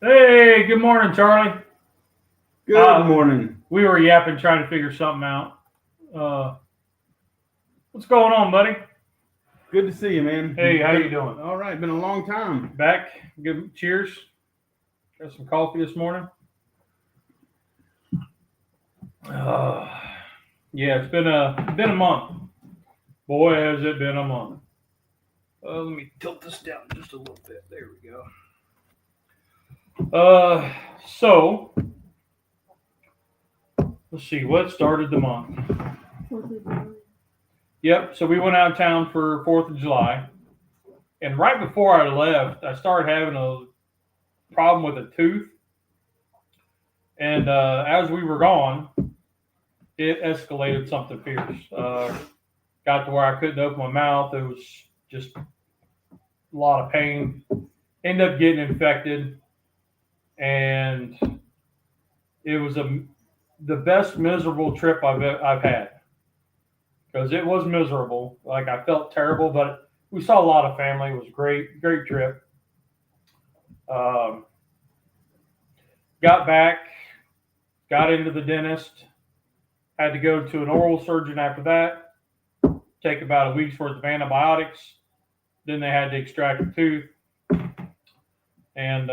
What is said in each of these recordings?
Hey, good morning, Charlie. Good morning. We were yapping trying to figure something out. Uh, what's going on, buddy? Good to see you, man. Hey, how you doing? All right, been a long time. Back. Good. Cheers. Got some coffee this morning. Uh, yeah, it's been a month. Boy, has it been a month. Let me tilt this down just a little bit. There we go. So let's see what started the month. Yep. So we went out of town for 4th of July, and right before I left, I started having a problem with a tooth, and as we were gone, it escalated something fierce. Got to where I couldn't open my mouth. It was just a lot of pain. Ended up getting infected, and it was the best miserable trip I've had, because it was miserable. Like, I felt terrible, but we saw a lot of family. It was a great trip. Got back, got into the dentist, had to go to an oral surgeon after that, take about a week's worth of antibiotics. Then they had to extract a tooth, and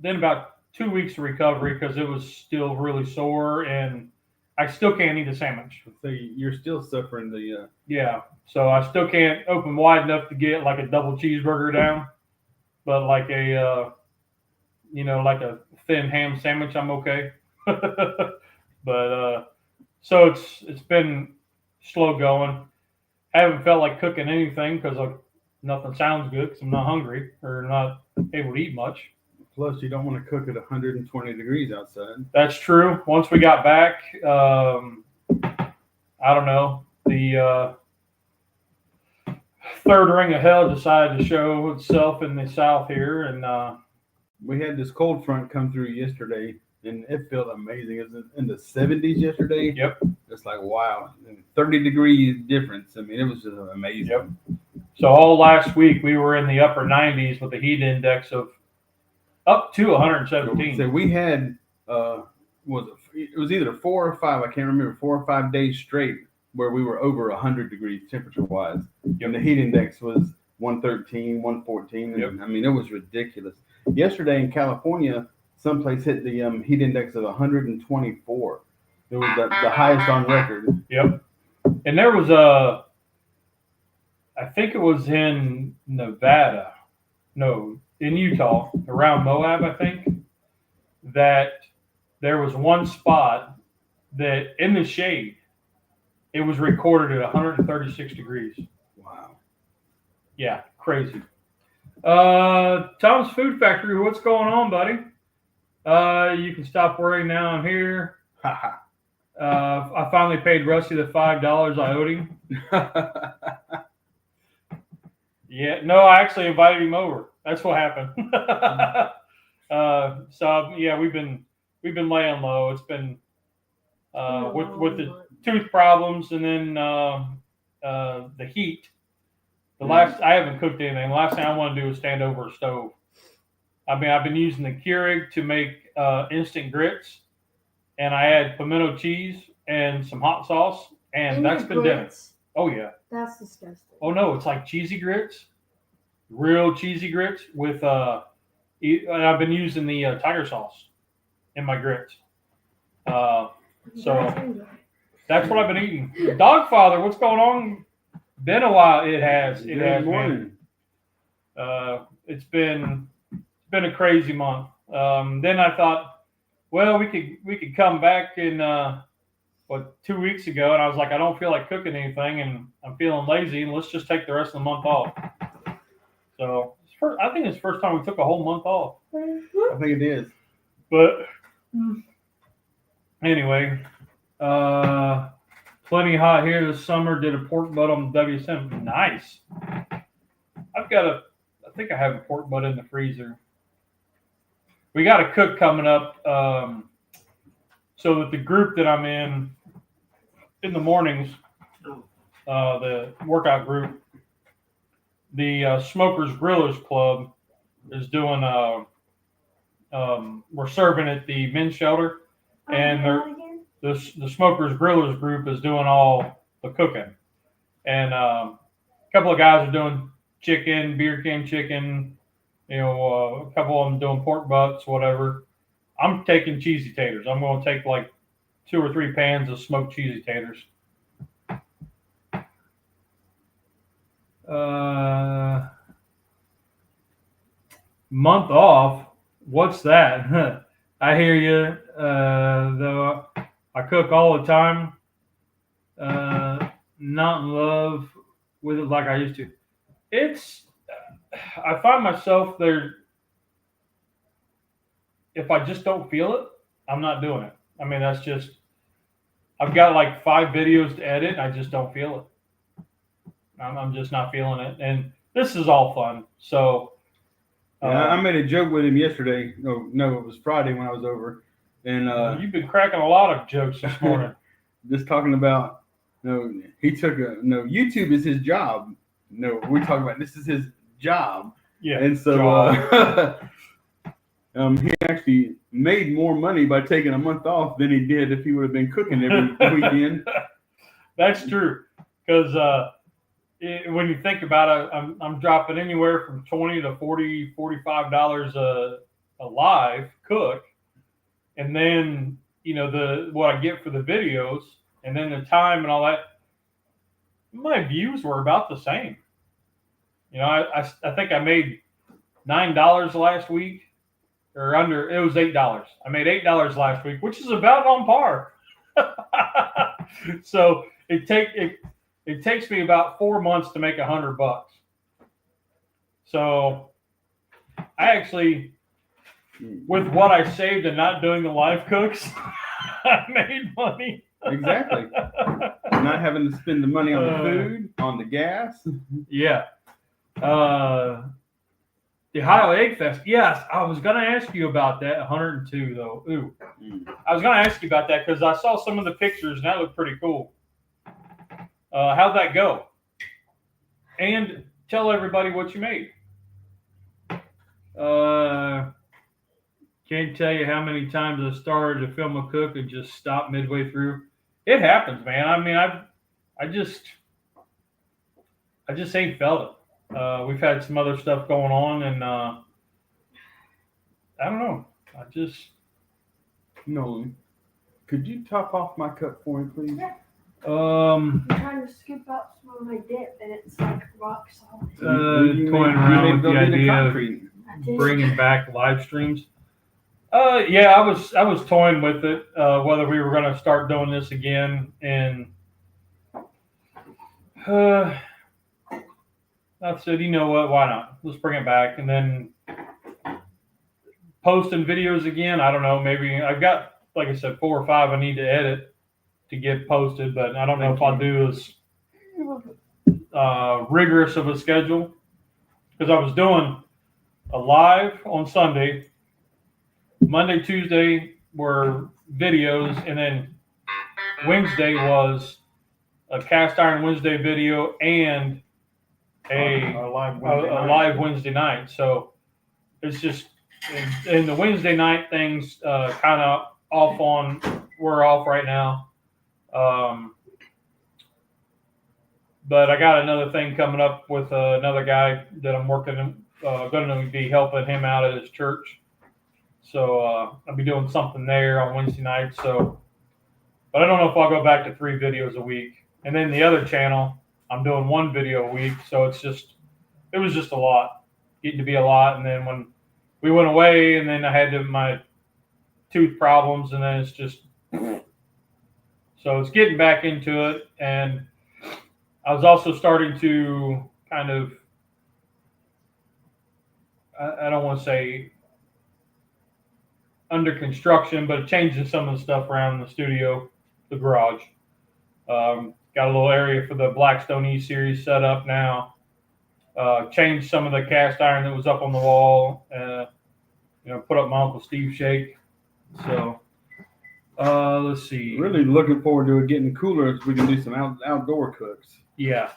then about 2 weeks of recovery because it was still really sore, and I still can't eat a sandwich. So you're still suffering the. Yeah, so I still can't open wide enough to get like a double cheeseburger down, but like a like a thin ham sandwich, I'm okay. But so it's been slow going. I haven't felt like cooking anything because nothing sounds good because I'm not hungry or not able to eat much. Plus, you don't want to cook at 120 degrees outside. That's true. Once we got back, I don't know, the third ring of hell decided to show itself in the south here, and we had this cold front come through yesterday, and it felt amazing. It was in the 70s yesterday. Yep. It's like, wow, 30 degrees difference. I mean, it was just amazing. Yep. So all last week we were in the upper 90s with a heat index of up to 117. So we had, it was either 4 or 5, I can't remember, 4 or 5 days straight where we were over 100 degrees temperature-wise. Yep. And the heat index was 113, 114. Yep. I mean, it was ridiculous. Yesterday in California, someplace hit the heat index of 124. It was the highest on record. Yep. And there was I think it was in Nevada. No, in Utah, around Moab, I think, that there was one spot that in the shade, it was recorded at 136 degrees. Wow. Yeah, crazy. Tom's Food Factory, what's going on, buddy? You can stop worrying now. I'm here. I finally paid Rusty the $5 I owed him. Yeah, no, I actually invited him over. That's what happened. So yeah, we've been laying low. It's been with the tooth problems, and then the heat. I haven't cooked anything. The last thing I want to do is stand over a stove. I've been using the Keurig to make instant grits, and I add pimento cheese and some hot sauce, and that's been dinner. Oh yeah. That's disgusting. Oh no, it's like cheesy grits, real cheesy grits with and I've been using the tiger sauce in my grits. So that's what I've been eating. Dogfather, what's going on? Been a while. It has. Good morning. It's been a crazy month. Then I thought, well, we could come back in 2 weeks ago, and I was like, I don't feel like cooking anything, and I'm feeling lazy, and let's just take the rest of the month off. So I think it's the first time we took a whole month off. I think it is. But anyway, plenty hot here this summer. Did a pork butt on the WSM. Nice. I think I have a pork butt in the freezer. We got a cook coming up. So that the group that I'm in the mornings, the workout group, the Smokers Grillers Club is doing we're serving at the men's shelter, and the Smokers Grillers group is doing all the cooking. And a couple of guys are doing chicken, beer can chicken, a couple of them doing pork butts, whatever. I'm taking cheesy taters. I'm going to take like 2 or 3 pans of smoked cheesy taters. Month off? What's that? I hear you. Though I cook all the time. Not in love with it like I used to. I find myself there. If I just don't feel it, I'm not doing it. I mean, that's just, I've got like 5 videos to edit, and I just don't feel it. I'm just not feeling it. And this is all fun. So. I made a joke with him yesterday. No, it was Friday when I was over. And you've been cracking a lot of jokes this morning. Just talking about, YouTube is his job. No, we're talking about this is his job. Yeah. And so he actually made more money by taking a month off than he did if he would have been cooking every weekend. That's true. Because when you think about it, I'm dropping anywhere from $20 to $40, $45 a live cook. And then, what I get for the videos and then the time and all that, my views were about the same. I think I made $9 last week or under. It was $8. I made $8 last week, which is about on par. So it takes me about 4 months to make $100. So I actually, with what I saved and not doing the live cooks, I made money. Exactly. Not having to spend the money on the food, on the gas. Yeah. The Ohio Egg Fest. Yes, I was going to ask you about that. 102 though. Ooh. I was going to ask you about that because I saw some of the pictures and that looked pretty cool. How'd that go? And tell everybody what you made. Can't tell you how many times I started to film a cook and just stopped midway through. It happens, man. I mean, I just ain't felt it. We've had some other stuff going on, and I don't know. Could you top off my cup for me, please? Yeah. I'm trying to scoop out some of my dip, and it's like rock solid. Toying around with the idea of bringing back live streams. Yeah, I was toying with it, whether we were going to start doing this again, and I said, you know what, why not? Let's bring it back, and then posting videos again. I don't know, maybe I've got, like I said, 4 or 5 I need to edit to get posted, but I don't know if I'll do as rigorous of a schedule, because I was doing a live on Sunday. Monday, Tuesday were videos, and then Wednesday was a cast iron Wednesday video and a live Wednesday night. So it's just, and the Wednesday night things kind of we're off right now. But I got another thing coming up with another guy that I'm going to be helping him out at his church. So I'll be doing something there on Wednesday night. So, but I don't know if I'll go back to 3 videos a week. And then the other channel, I'm doing 1 video a week. So it was just a lot, getting to be a lot. And then when we went away, and then I had my tooth problems, and then it's just, so it's getting back into it. And I was also starting to kind of, I don't want to say under construction, but changing some of the stuff around the studio, the garage. Got a little area for the Blackstone E series set up now. Changed some of the cast iron that was up on the wall. Put up my Uncle Steve shake. So let's see. Really looking forward to it getting cooler so we can do some outdoor cooks. Yeah.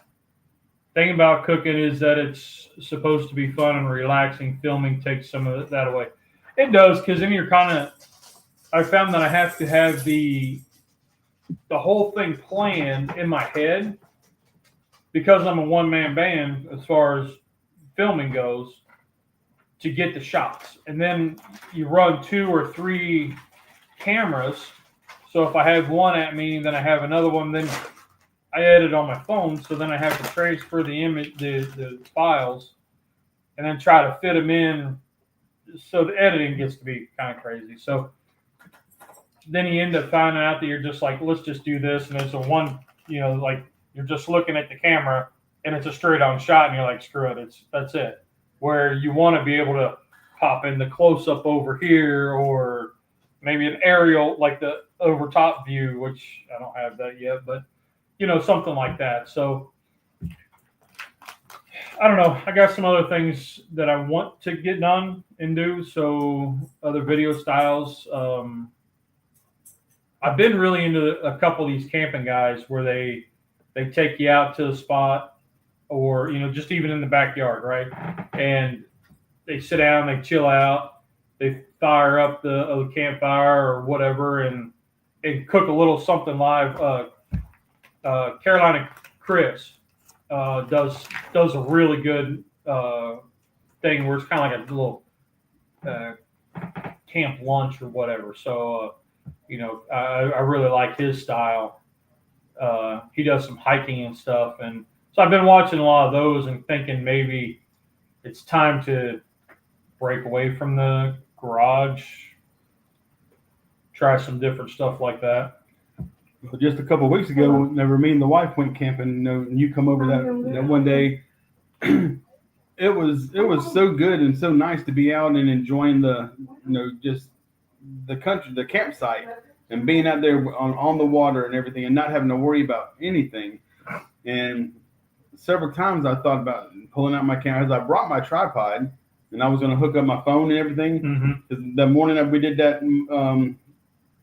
Thing about cooking is that it's supposed to be fun and relaxing. Filming takes some of that away. It does, because then you're kind of. I found that I have to have the whole thing planned in my head because I'm a one-man band as far as filming goes to get the shots. And then you run 2 or 3 cameras. So if I have one at me, then I have another one, then I edit on my phone. So then I have to transfer the image, the files, and then try to fit them in. So the editing gets to be kind of crazy. So then you end up finding out that you're just like, let's just do this. And there's a one, like you're just looking at the camera and it's a straight on shot and you're like, screw it. That's it. Where you want to be able to pop in the close up over here or maybe an aerial, like the over top view, which I don't have that yet, but something like that. So I don't know. I got some other things that I want to get done and do. So other video styles, I've been really into a couple of these camping guys where they take you out to the spot or, just even in the backyard, right? And they sit down, they chill out, they fire up the campfire or whatever and cook a little something live. Carolina Chris does a really good thing where it's kind of like a little camp lunch or whatever. So, I really like his style. He does some hiking and stuff. And so I've been watching a lot of those and thinking maybe it's time to break away from the garage, try some different stuff like that. Well, just a couple of weeks ago, whenever me and the wife went camping, and you come over that one day, it was so good and so nice to be out and enjoying the, just the country, the campsite, and being out there on the water and everything and not having to worry about anything. And several times I thought about pulling out my camera as I brought my tripod and I was going to hook up my phone and everything. Mm-hmm. The morning that we did that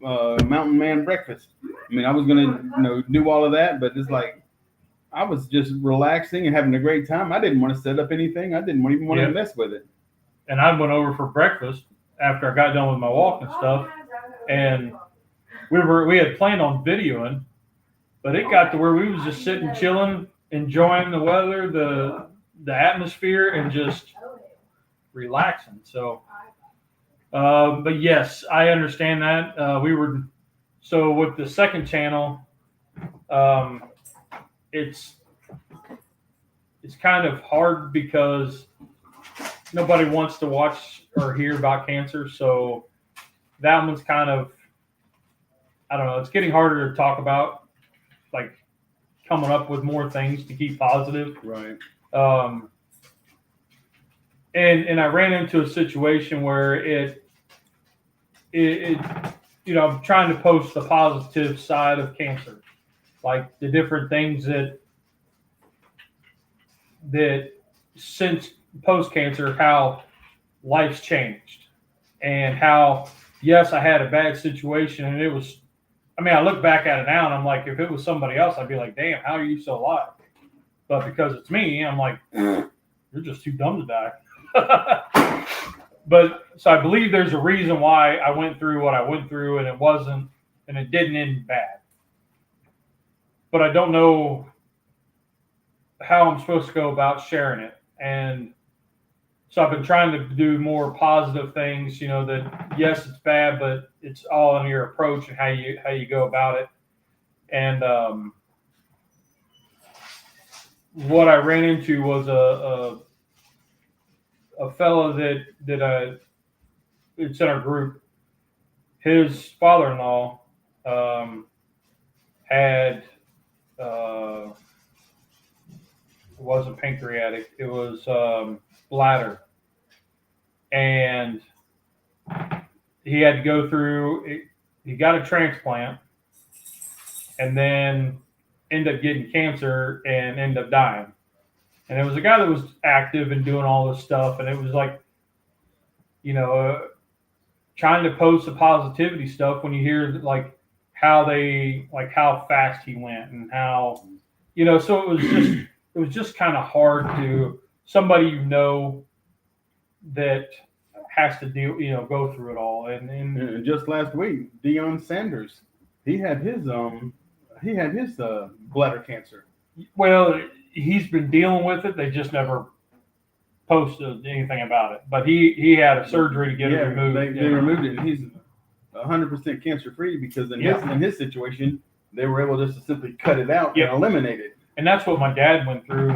mountain man breakfast, I mean, I was going to do all of that, but it's like I was just relaxing and having a great time. I didn't want to set up anything. I didn't even want to mess with it. And I went over for breakfast after I got done with my walk and stuff, and we had planned on videoing, but it got to where we was just sitting, chilling, enjoying the weather, the atmosphere, and just relaxing. So, but yes, I understand that. So with the second channel, it's kind of hard because nobody wants to watch or hear about cancer. So that one's kind of, I don't know, it's getting harder to talk about, like coming up with more things to keep positive. Right. And I ran into a situation where it I'm trying to post the positive side of cancer, like the different things that since post-cancer, how life's changed and how, yes, I had a bad situation and it was, I look back at it now and I'm like, if it was somebody else, I'd be like, damn, how are you still alive? But because it's me, I'm like, you're just too dumb to die. But so I believe there's a reason why I went through what I went through and it didn't end bad. But I don't know how I'm supposed to go about sharing it. And so I've been trying to do more positive things, that yes, it's bad, but it's all in your approach and how you go about it. And what I ran into was a fellow that it's in our group. His father-in-law had it wasn't pancreatic, it was bladder, and he had to go through it. He got a transplant and then ended up getting cancer and ended up dying. And it was a guy that was active and doing all this stuff, and it was like, trying to post the positivity stuff when you hear how fast he went and how, so it was just kind of hard to somebody that has to go through it all. And just last week, Deion Sanders, he had his bladder cancer. Well, he's been dealing with it. They just never posted anything about it. But he had a surgery to get it removed. They removed it, and he's 100% cancer free because in his situation, they were able just to simply cut it out and eliminate it. And that's what my dad went through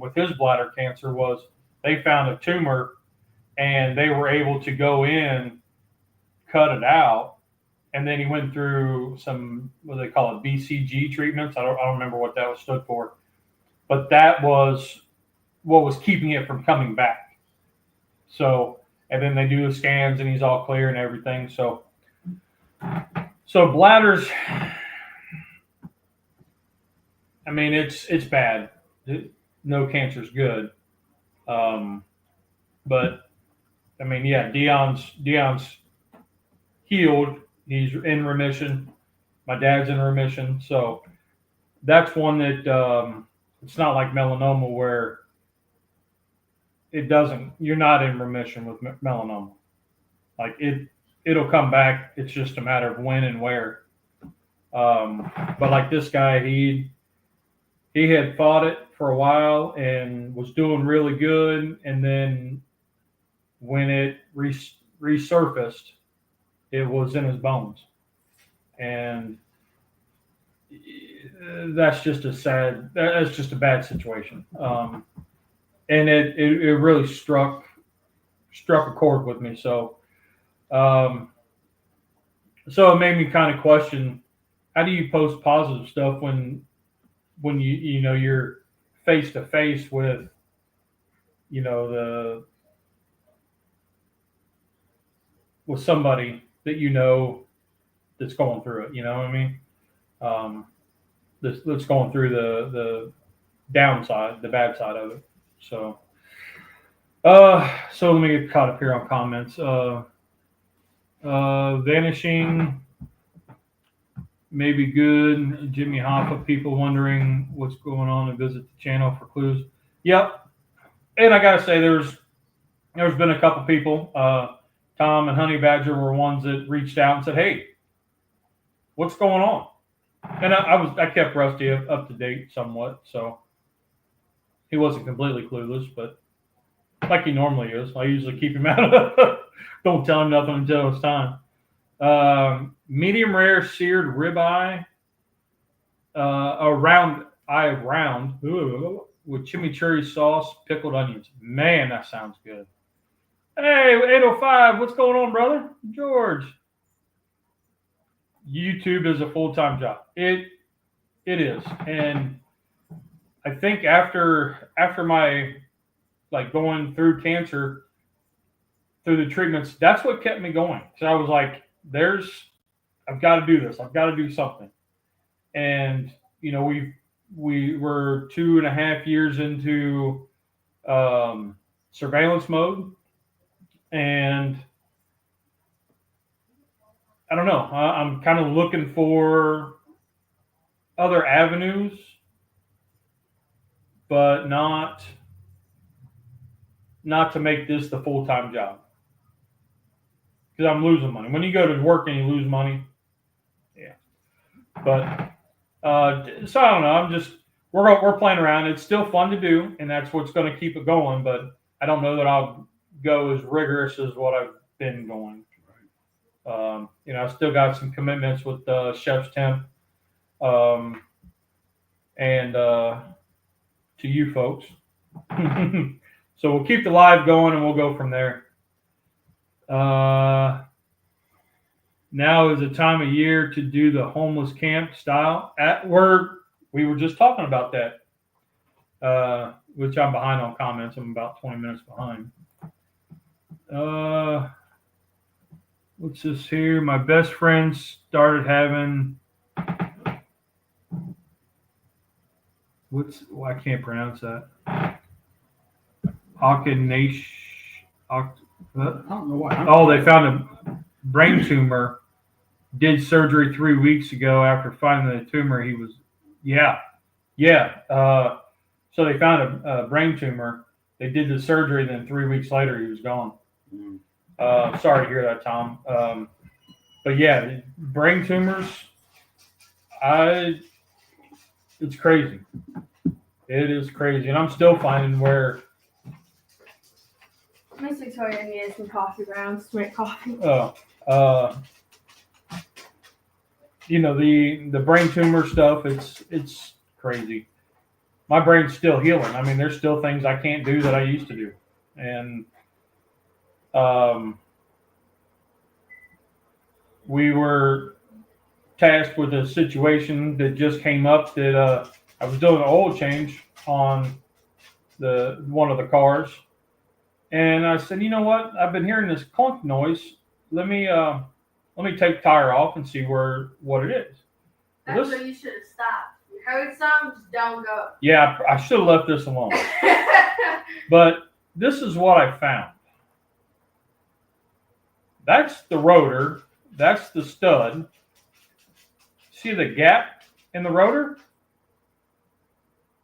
with his bladder cancer. Was they found a tumor, and they were able to go in, cut it out, and then he went through some, what do they call it, BCG treatments. I don't remember what that was stood for, but that was what was keeping it from coming back. So, and then they do the scans, and he's all clear and everything. So bladders, I mean, it's bad. No cancer's good. But I mean, yeah, Deion's healed. He's in remission. My dad's in remission. So that's one that it's not like melanoma where you're not in remission with melanoma. Like it'll come back. It's just a matter of when and where. But like this guy, he had fought it for a while and was doing really good. And then when it resurfaced, it was in his bones. And that's just a bad situation. And it really struck a chord with me. So it made me kind of question, how do you post positive stuff when you're face to face with with somebody that that's going through it, you know what I mean? That's going through the downside, the bad side of it. So let me get caught up here on comments. Vanishing may be good. Jimmy Hoffa, people wondering what's going on and visit the channel for clues. Yep. And I gotta say, there's been a couple people, Tom and Honey Badger were ones that reached out and said, "Hey, what's going on?" And I kept Rusty up to date somewhat, so he wasn't completely clueless, but like he normally is. I usually keep him out of don't tell him nothing until it's time. Medium rare seared ribeye, round with chimichurri sauce, pickled onions. Man, that sounds good. Hey, 805, what's going on, brother? George. YouTube is a full-time job. It is. And I think after my going through cancer, through the treatments, that's what kept me going. So I was like, I've got to do this. I've got to do something. And we were 2.5 years into surveillance mode. And I don't know. I'm kind of looking for other avenues, but not to make this the full-time job, because I'm losing money. When you go to work and you lose money, yeah. But so I don't know. We're playing around. It's still fun to do, and that's what's going to keep it going. But I don't know that I'll go as rigorous as what I've been going. I still got some commitments with Chefstemp, and to you folks. So we'll keep the live going, and we'll go from there. Now is the time of year to do the homeless camp style. We were just talking about that, which I'm behind on comments. I'm about 20 minutes behind. What's this here? My best friend started having I can't pronounce that. I don't know why. Oh, they found a brain tumor. Did surgery 3 weeks ago after finding the tumor. He was, yeah. So they found a brain tumor. They did the surgery, then 3 weeks later he was gone. Sorry to hear that, Tom. But yeah, brain tumors. It's crazy. It is crazy, and I'm still finding where. Miss Victoria needed some coffee grounds to make coffee. The brain tumor stuff. It's crazy. My brain's still healing. I mean, there's still things I can't do that I used to do, and we were tasked with a situation that just came up that I was doing an oil change on one of the cars, and I said, you know what? I've been hearing this clunk noise. Let me take the tire off and see what it is. That's where you should have stopped. You heard something, just don't go. Yeah, I should have left this alone. But this is what I found. That's the rotor. That's the stud. See the gap in the rotor?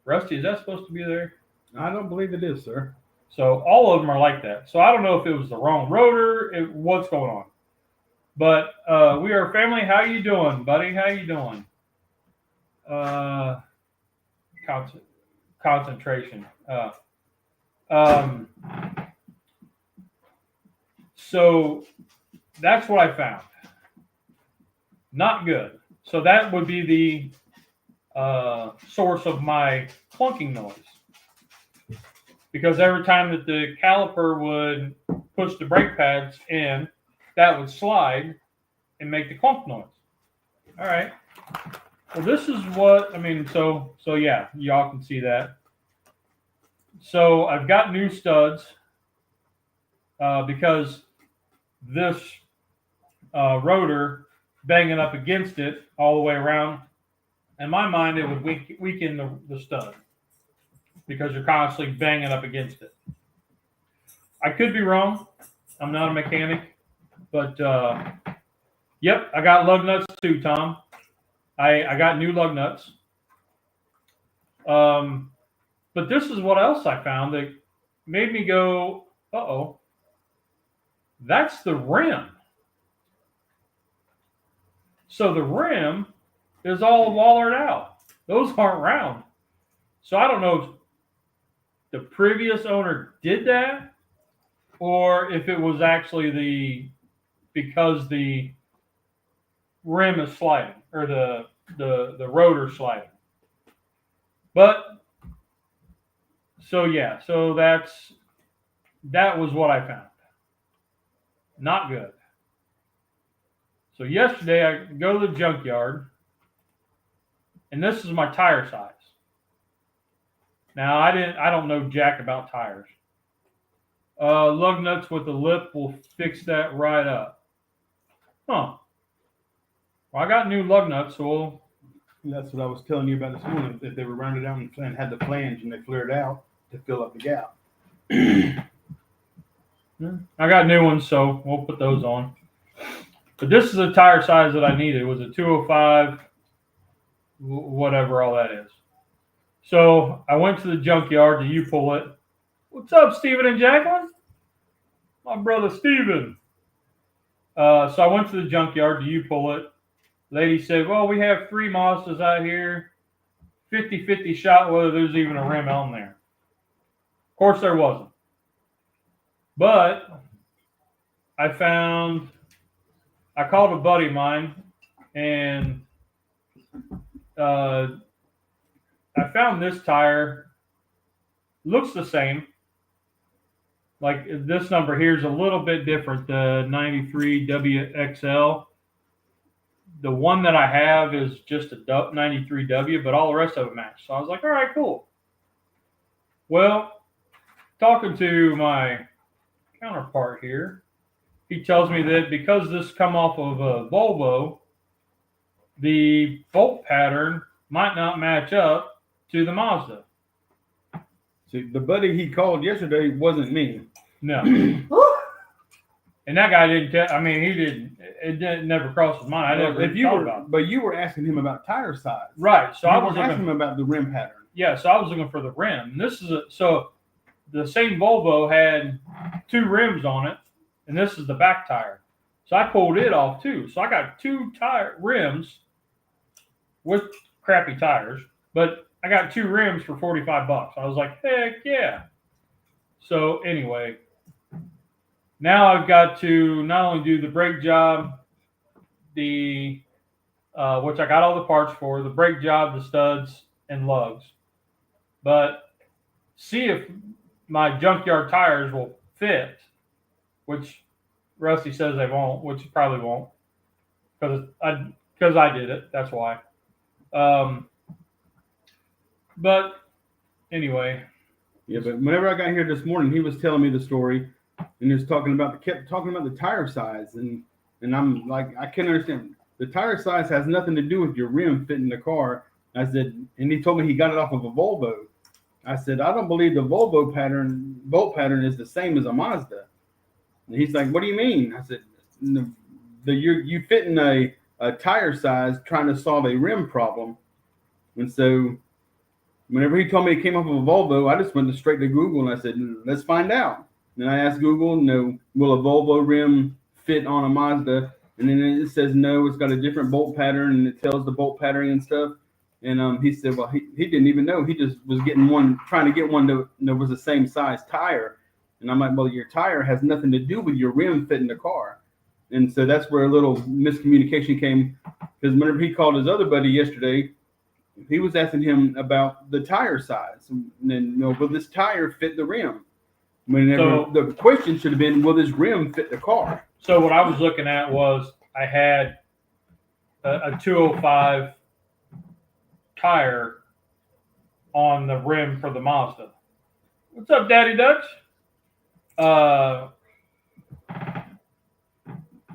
Rusty, is that supposed to be there? I don't believe it is, sir. So all of them are like that. So I don't know if it was the wrong rotor, what's going on. But we are family. How you doing, buddy? How you doing? Concentration. So that's what I found. Not good. So that would be the source of my clunking noise. Because every time that the caliper would push the brake pads in, that would slide and make the clunk noise. All right. Well, this is what, I mean, so yeah, y'all can see that. So I've got new studs because this rotor banging up against it all the way around, in my mind, it would weaken the stud because you're constantly banging up against it. I could be wrong. I'm not a mechanic. But, yep, I got lug nuts too, Tom. I got new lug nuts. But this is what else I found that made me go, uh-oh, that's the rim. So the rim is all wallered out. Those aren't round. So I don't know if the previous owner did that or if it was actually because the rim is sliding or the rotor sliding. But so yeah, so that was what I found. Not good. So yesterday I go to the junkyard and this is my tire size. Now I don't know jack about tires. Lug nuts with a lip will fix that right up. Huh. Well, I got new lug nuts, so that's what I was telling you about this morning. If they were rounded out and had the flange and they flared out to fill up the gap. I got new ones, so we'll put those on. But this is the tire size that I needed. It was a 205, whatever all that is. So I went to the junkyard to U-Pull it. What's up, Steven and Jacqueline? My brother Steven. So I went to the junkyard to U-Pull it. Lady said, well, we have 3 Mazdas out here. 50-50 shot whether there's even a rim on there. Of course there wasn't. But I called a buddy of mine and I found this tire. Looks the same. Like this number here is a little bit different, the 93 WXL. The one that I have is just a 93W, but all the rest of it match. So I was like, all right, cool. Well, talking to my counterpart here, he tells me that because this come off of a Volvo, the bolt pattern might not match up to the Mazda. See, the buddy he called yesterday wasn't me. No. And that guy didn't tell. I mean, he didn't. It didn't never crossed his mind. I never thought about it. But you were asking him about tire size, right? So I was asking him about the rim pattern. Yeah, so I was looking for the rim. And this is so the same Volvo had 2 rims on it, and this is the back tire. So I pulled it off too. So I got 2 tire rims with crappy tires, but I got 2 rims for $45. I was like, heck yeah. So anyway, now I've got to not only do the brake job, the which I got all the parts for, the brake job, the studs, and lugs, but see if my junkyard tires will fit, which Rusty says they won't, which it probably won't, because I did it. That's why. But anyway. Yeah, but whenever I got here this morning, he was telling me the story, and he was kept talking about the tire size, and I'm like, I can't understand. The tire size has nothing to do with your rim fitting the car. I said, and he told me he got it off of a Volvo. I said, I don't believe the Volvo bolt pattern is the same as a Mazda. And he's like, what do you mean? I said, you fitting a tire size trying to solve a rim problem. And so whenever he told me it came off of a Volvo, I just went straight to Google and I said, let's find out. And I asked Google, will a Volvo rim fit on a Mazda? And then it says no, it's got a different bolt pattern, and it tells the bolt patterning and stuff. And he said, well, he didn't even know. He just was trying to get one that was the same size tire. And I'm like, well, your tire has nothing to do with your rim fitting the car. And so that's where a little miscommunication came, because whenever he called his other buddy yesterday, he was asking him about the tire size. And then, will this tire fit the rim? The question should have been, will this rim fit the car? So what I was looking at was I had a 205 tire on the rim for the Mazda. What's up, Daddy Dutch?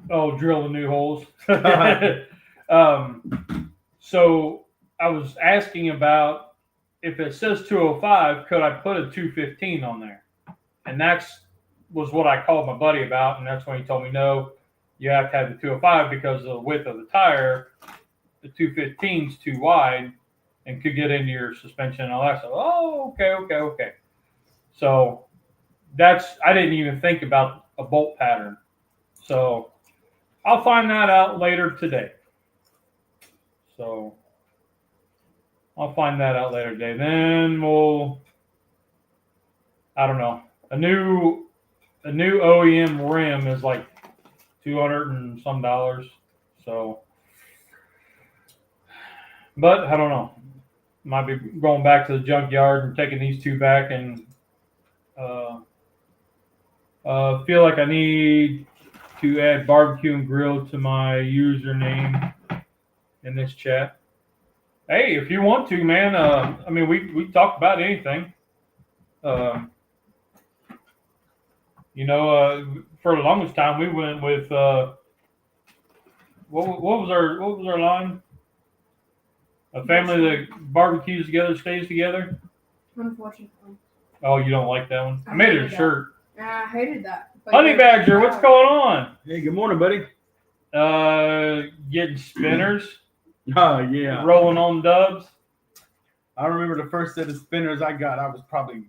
Drilling new holes. So I was asking about, if it says 205, could I put a 215 on there? And was what I called my buddy about, and that's when he told me, no, you have to have the 205 because of the width of the tire. The 215 is too wide and could get into your suspension and all that stuff. Oh, okay. So I didn't even think about a bolt pattern. So I'll find that out later today. Then I don't know. A new OEM rim is like $200 and some. So, but I don't know. Might be going back to the junkyard and taking these 2 back, and feel like I need to add barbecue and grill to my username in this chat. Hey, if you want to, man. We talk about anything. For the longest time, we went with what was our line? A family that barbecues together stays together. Unfortunately. Oh, you don't like that one? I made it a shirt. I hated that. Honey Badger, what's going on? Hey, good morning, buddy. Getting spinners. Oh yeah. Rolling on dubs. I remember the first set of spinners I got. I was probably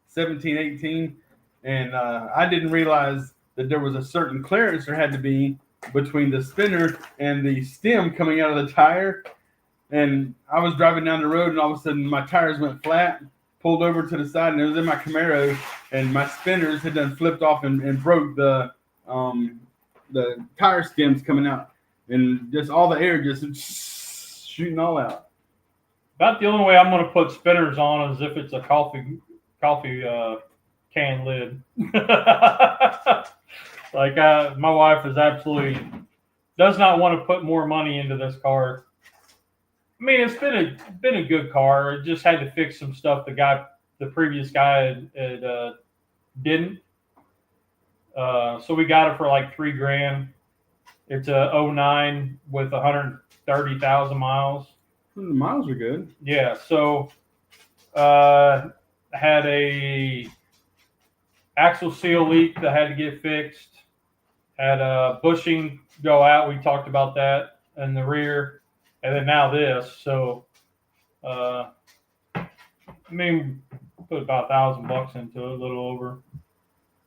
17, 18. And I didn't realize that there was a certain clearance there had to be between the spinner and the stem coming out of the tire. And I was driving down the road, and all of a sudden my tires went flat, pulled over to the side, and it was in my Camaro, and my spinners had done flipped off and broke the tire stems coming out. And just all the air just shooting all out. About the only way I'm going to put spinners on is if it's a coffee can lid. Like my wife does not want to put more money into this car. I mean, it's been a good car. It just had to fix some stuff the previous guy had didn't. So we got it for like $3,000. It's a 09 with 130,000 miles. The miles are good. Yeah. So I had a axle seal leak that had to get fixed. Had a bushing go out. We talked about that in the rear, and then now this. So, put about $1,000 into it, a little over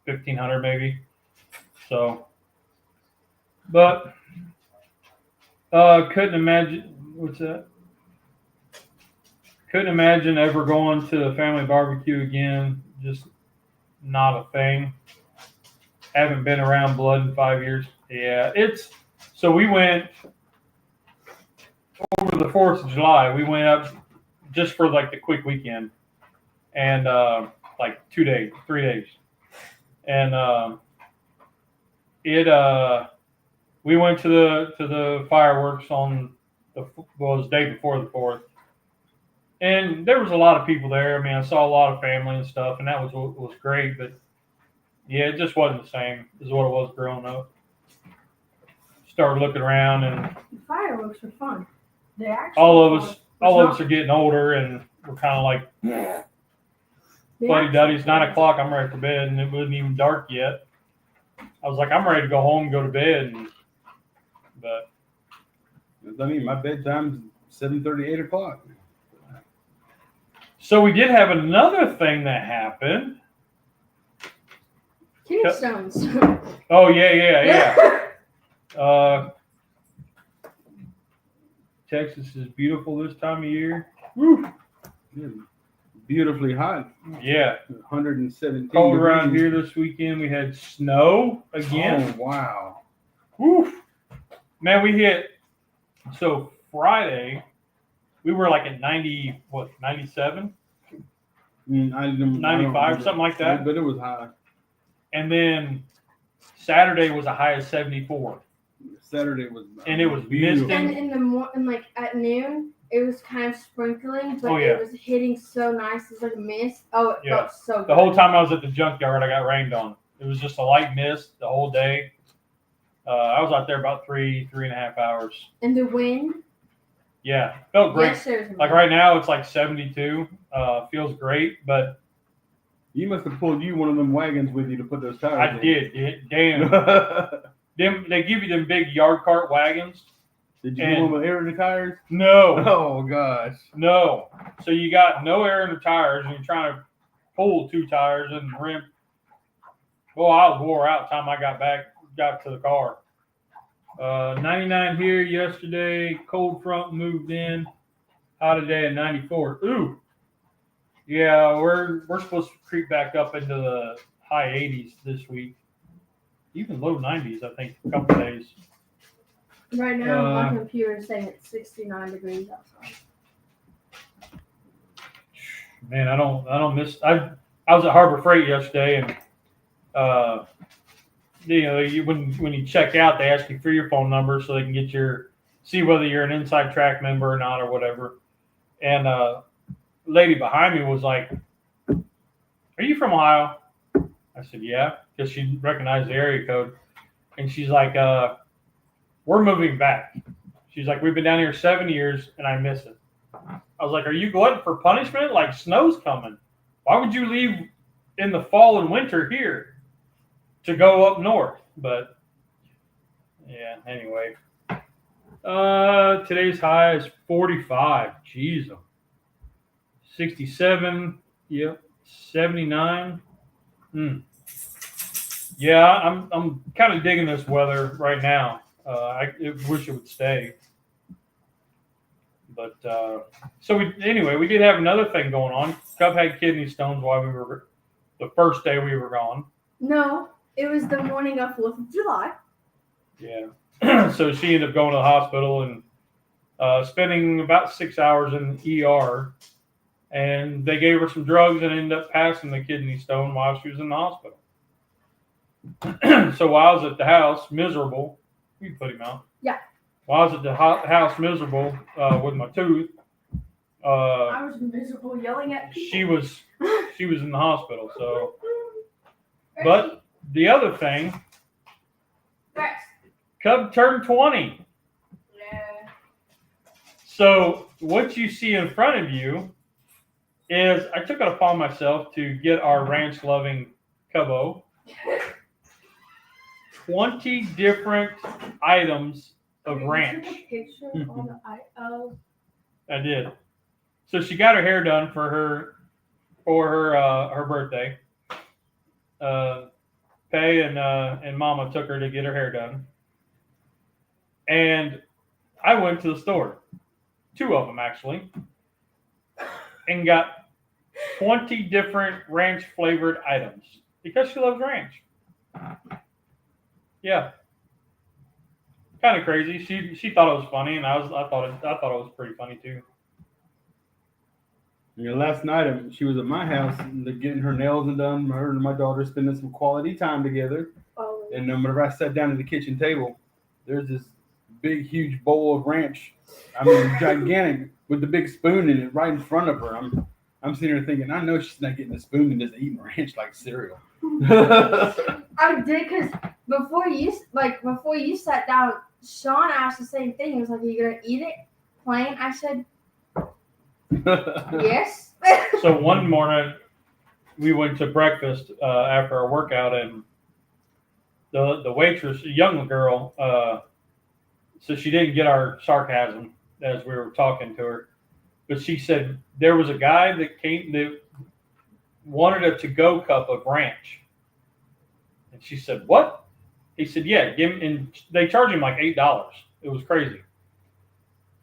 1,500 maybe. So, but couldn't imagine. What's that? Couldn't imagine ever going to a family barbecue again. Just not a thing. Haven't been around blood in 5 years. Yeah, so we went over the 4th of July. We went up just for like the quick weekend and like 2 days, 3 days. And we went to the fireworks on it was the day before the 4th. And there was a lot of people there. I mean, I saw a lot of family and stuff, and that was great. But yeah, it just wasn't the same as what it was growing up. Started looking around, and The fireworks were fun. They actually all of us are getting older, and we're kind of like buddy duddies. 9 o'clock, I'm ready for bed, and it wasn't even dark yet. I was like, I'm ready to go home and go to bed. But I mean, my bedtime's 7:30, 8 o'clock. So we did have another thing that happened. Kidney stones. Oh yeah. Texas is beautiful this time of year. Woo. Beautifully hot. Yeah. 117 Cold degrees. around here this weekend. We had snow again. Oh, wow. Woo. Man, we hit. So Friday, we were like at 97? 95, something like that. But it was high. And then Saturday was a high of 74. Saturday was. And it was beautiful. misting. And in the morning, like at noon, it was kind of sprinkling, but Oh, yeah. it was hitting so nice. It was like a mist. Oh, it Yeah. felt so good. The whole time I was at the junkyard, I got rained on. It was just a light mist the whole day. I was out there about 3.5 hours. And the wind. Yeah, felt great. Yes, there's Like right now, it's like 72. Feels great, but You must have pulled one of them wagons with you to put those tires I in. did. Damn. They give you them big yard cart wagons. Did you get one with air in the tires? No. Oh, gosh. No. So you got no air in the tires, and you're trying to pull 2 tires and the rim. Well, I was wore out time I got to the car. 99 here yesterday. Cold front moved in. High today at 94. Ooh. Yeah, we're supposed to creep back up into the high 80s this week. Even low 90s, I think, a couple days. Right now, my computer is saying it's 69 degrees outside. Man, I don't miss. I was at Harbor Freight yesterday, and when you check out, they ask you for your phone number so they can see whether you're an inside track member or not or whatever. And lady behind me was like, "Are you from Ohio?" I said, "Yeah," because she recognized the area code, and she's like, "We're moving back." She's like, "We've been down here 7 years, and I miss it." I was like, "Are you glutton for punishment? Like snow's coming. Why would you leave in the fall and winter here to go up north?" But yeah, anyway. Today's high is 45. Jeez. 67. Yep. 79. Yeah, I'm kind of digging this weather right now. I wish it would stay. But so we did have another thing going on. Cub had kidney stones while we were the first day we were gone. No, it was the morning of 4th of July. Yeah. So she ended up going to the hospital and spending about 6 hours in the ER. And they gave her some drugs and ended up passing the kidney stone while she was in the hospital. So while I was at the house, miserable. You can put him out. Yeah. While I was at the house, miserable with my tooth. I was miserable yelling at people. She was in the hospital. So, but the other thing, Cub turned 20. Yeah. So what you see in front of you is I took it upon myself to get our ranch-loving Cubbo 20 different items of ranch. Took a picture on the I did. So she got her hair done for her birthday. Pay and Mama took her to get her hair done. And I went to the store, 2 of them actually, and got 20 different ranch flavored items because she loves ranch. Yeah. Kind of crazy. She thought it was funny, and I thought it was pretty funny too. Last night she was at my house getting her nails done. Her and my daughter spending some quality time together. Oh. And whenever I sat down at the kitchen table, there's this big, huge bowl of ranch. I mean, gigantic, with the big spoon in it right in front of her. I'm sitting here thinking, I know she's not getting a spoon and just eating ranch like cereal. I did, because before you sat down, Sean asked the same thing. He was like, "Are you gonna eat it plain?" I said, "Yes." So one morning we went to breakfast after our workout, and the waitress, a young girl, so she didn't get our sarcasm as we were talking to her, but she said there was a guy that wanted a to-go cup of ranch, and she said, "What?" He said, "Yeah, give him," and they charged him like $8. It was crazy,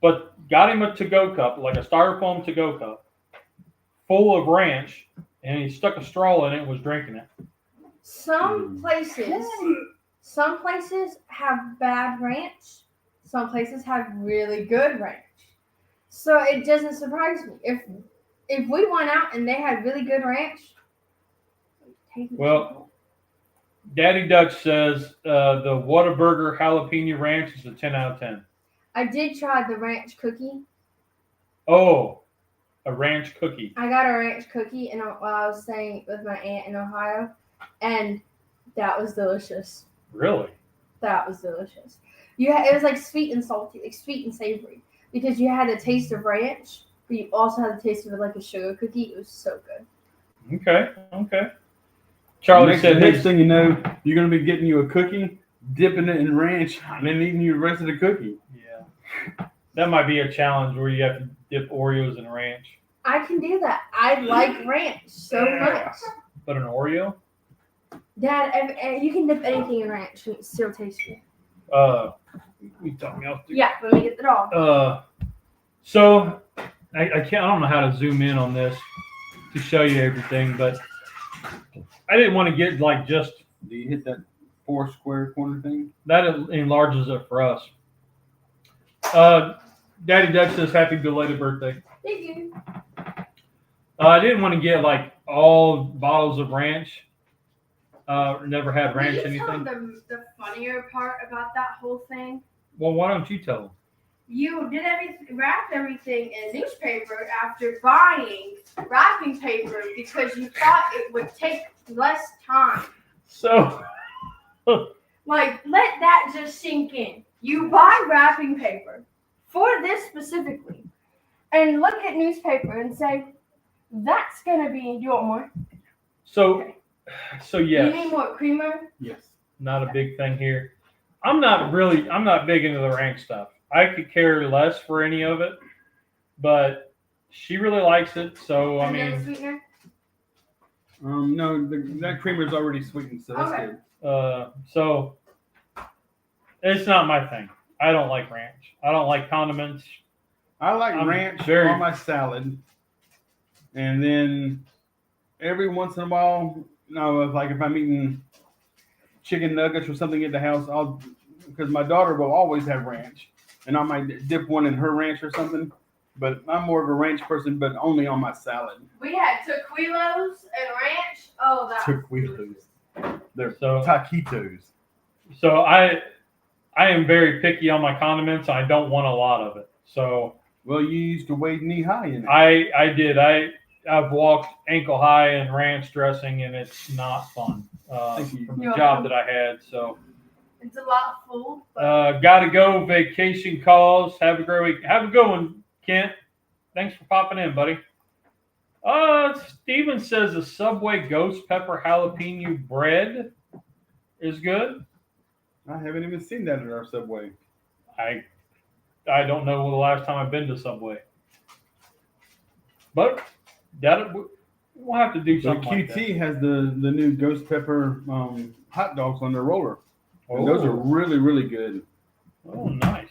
but got him a to-go cup, like a styrofoam to-go cup, full of ranch, and he stuck a straw in it and was drinking it. Some places have bad ranch. Some places have really good ranch. So it doesn't surprise me if we went out and they had really good ranch. Well, Daddy Duck says the Whataburger jalapeno ranch is a 10 out of 10. I did try the ranch cookie. Oh, a ranch cookie. I got a ranch cookie while I was staying with my aunt in Ohio, and that was delicious. Really? That was delicious. It was like sweet and salty, like sweet and savory, because you had a taste of ranch, but you also had the taste of like a sugar cookie. It was so good. Okay. Charlie said, next thing you know, you're going to be getting you a cookie, dipping it in ranch, and then eating you the rest of the cookie. Yeah. That might be a challenge where you have to dip Oreos in ranch. I can do that. I like ranch so much. But an Oreo? Dad, you can dip anything in ranch and it still tastes good. You taught me how to. Yeah, let me get the dog. So I don't know how to zoom in on this to show you everything, but I didn't want to get like just. Do you hit that 4 square corner thing? That enlarges it for us. Daddy Doug says happy belated birthday. Thank you. I didn't want to get like all bottles of ranch. Never had ranch anything. The funnier part about that whole thing? Well, why don't you tell them? You did wrapped everything in newspaper after buying wrapping paper because you thought it would take less time. So, like, let that just sink in. You buy wrapping paper for this specifically, and look at newspaper and say, "That's gonna be." Do you want more? So Okay. Yes. You need more creamer? Yes. Not a big thing here. I'm not big into the ranch stuff. I could care less for any of it, but she really likes it. So I mean, sweetener? No, that creamer's already sweetened, so that's Okay. good. So it's not my thing. I don't like ranch. I don't like condiments. I like ranch on my salad, and then every once in a while, if I'm eating chicken nuggets or something at the house, because my daughter will always have ranch, and I might dip one in her ranch or something. But I'm more of a ranch person, but only on my salad. We had tequilas and ranch. Oh, that Tequilas. They're So- taquitos. So I am very picky on my condiments. I don't want a lot of it. So Well, you used to wade knee high in it. I did. I've walked ankle high in ranch dressing, and it's not fun. Thank you. From the job that I had. So It's a lot of food. But gotta go. Vacation calls. Have a great week. Have a good one, Kent. Thanks for popping in, buddy. Steven says the Subway ghost pepper jalapeno bread is good. I haven't even seen that at our Subway. I don't know the last time I've been to Subway, but we'll have to do So something like QT has the new ghost pepper hot dogs on their roller. And those are really, really good. Oh, nice.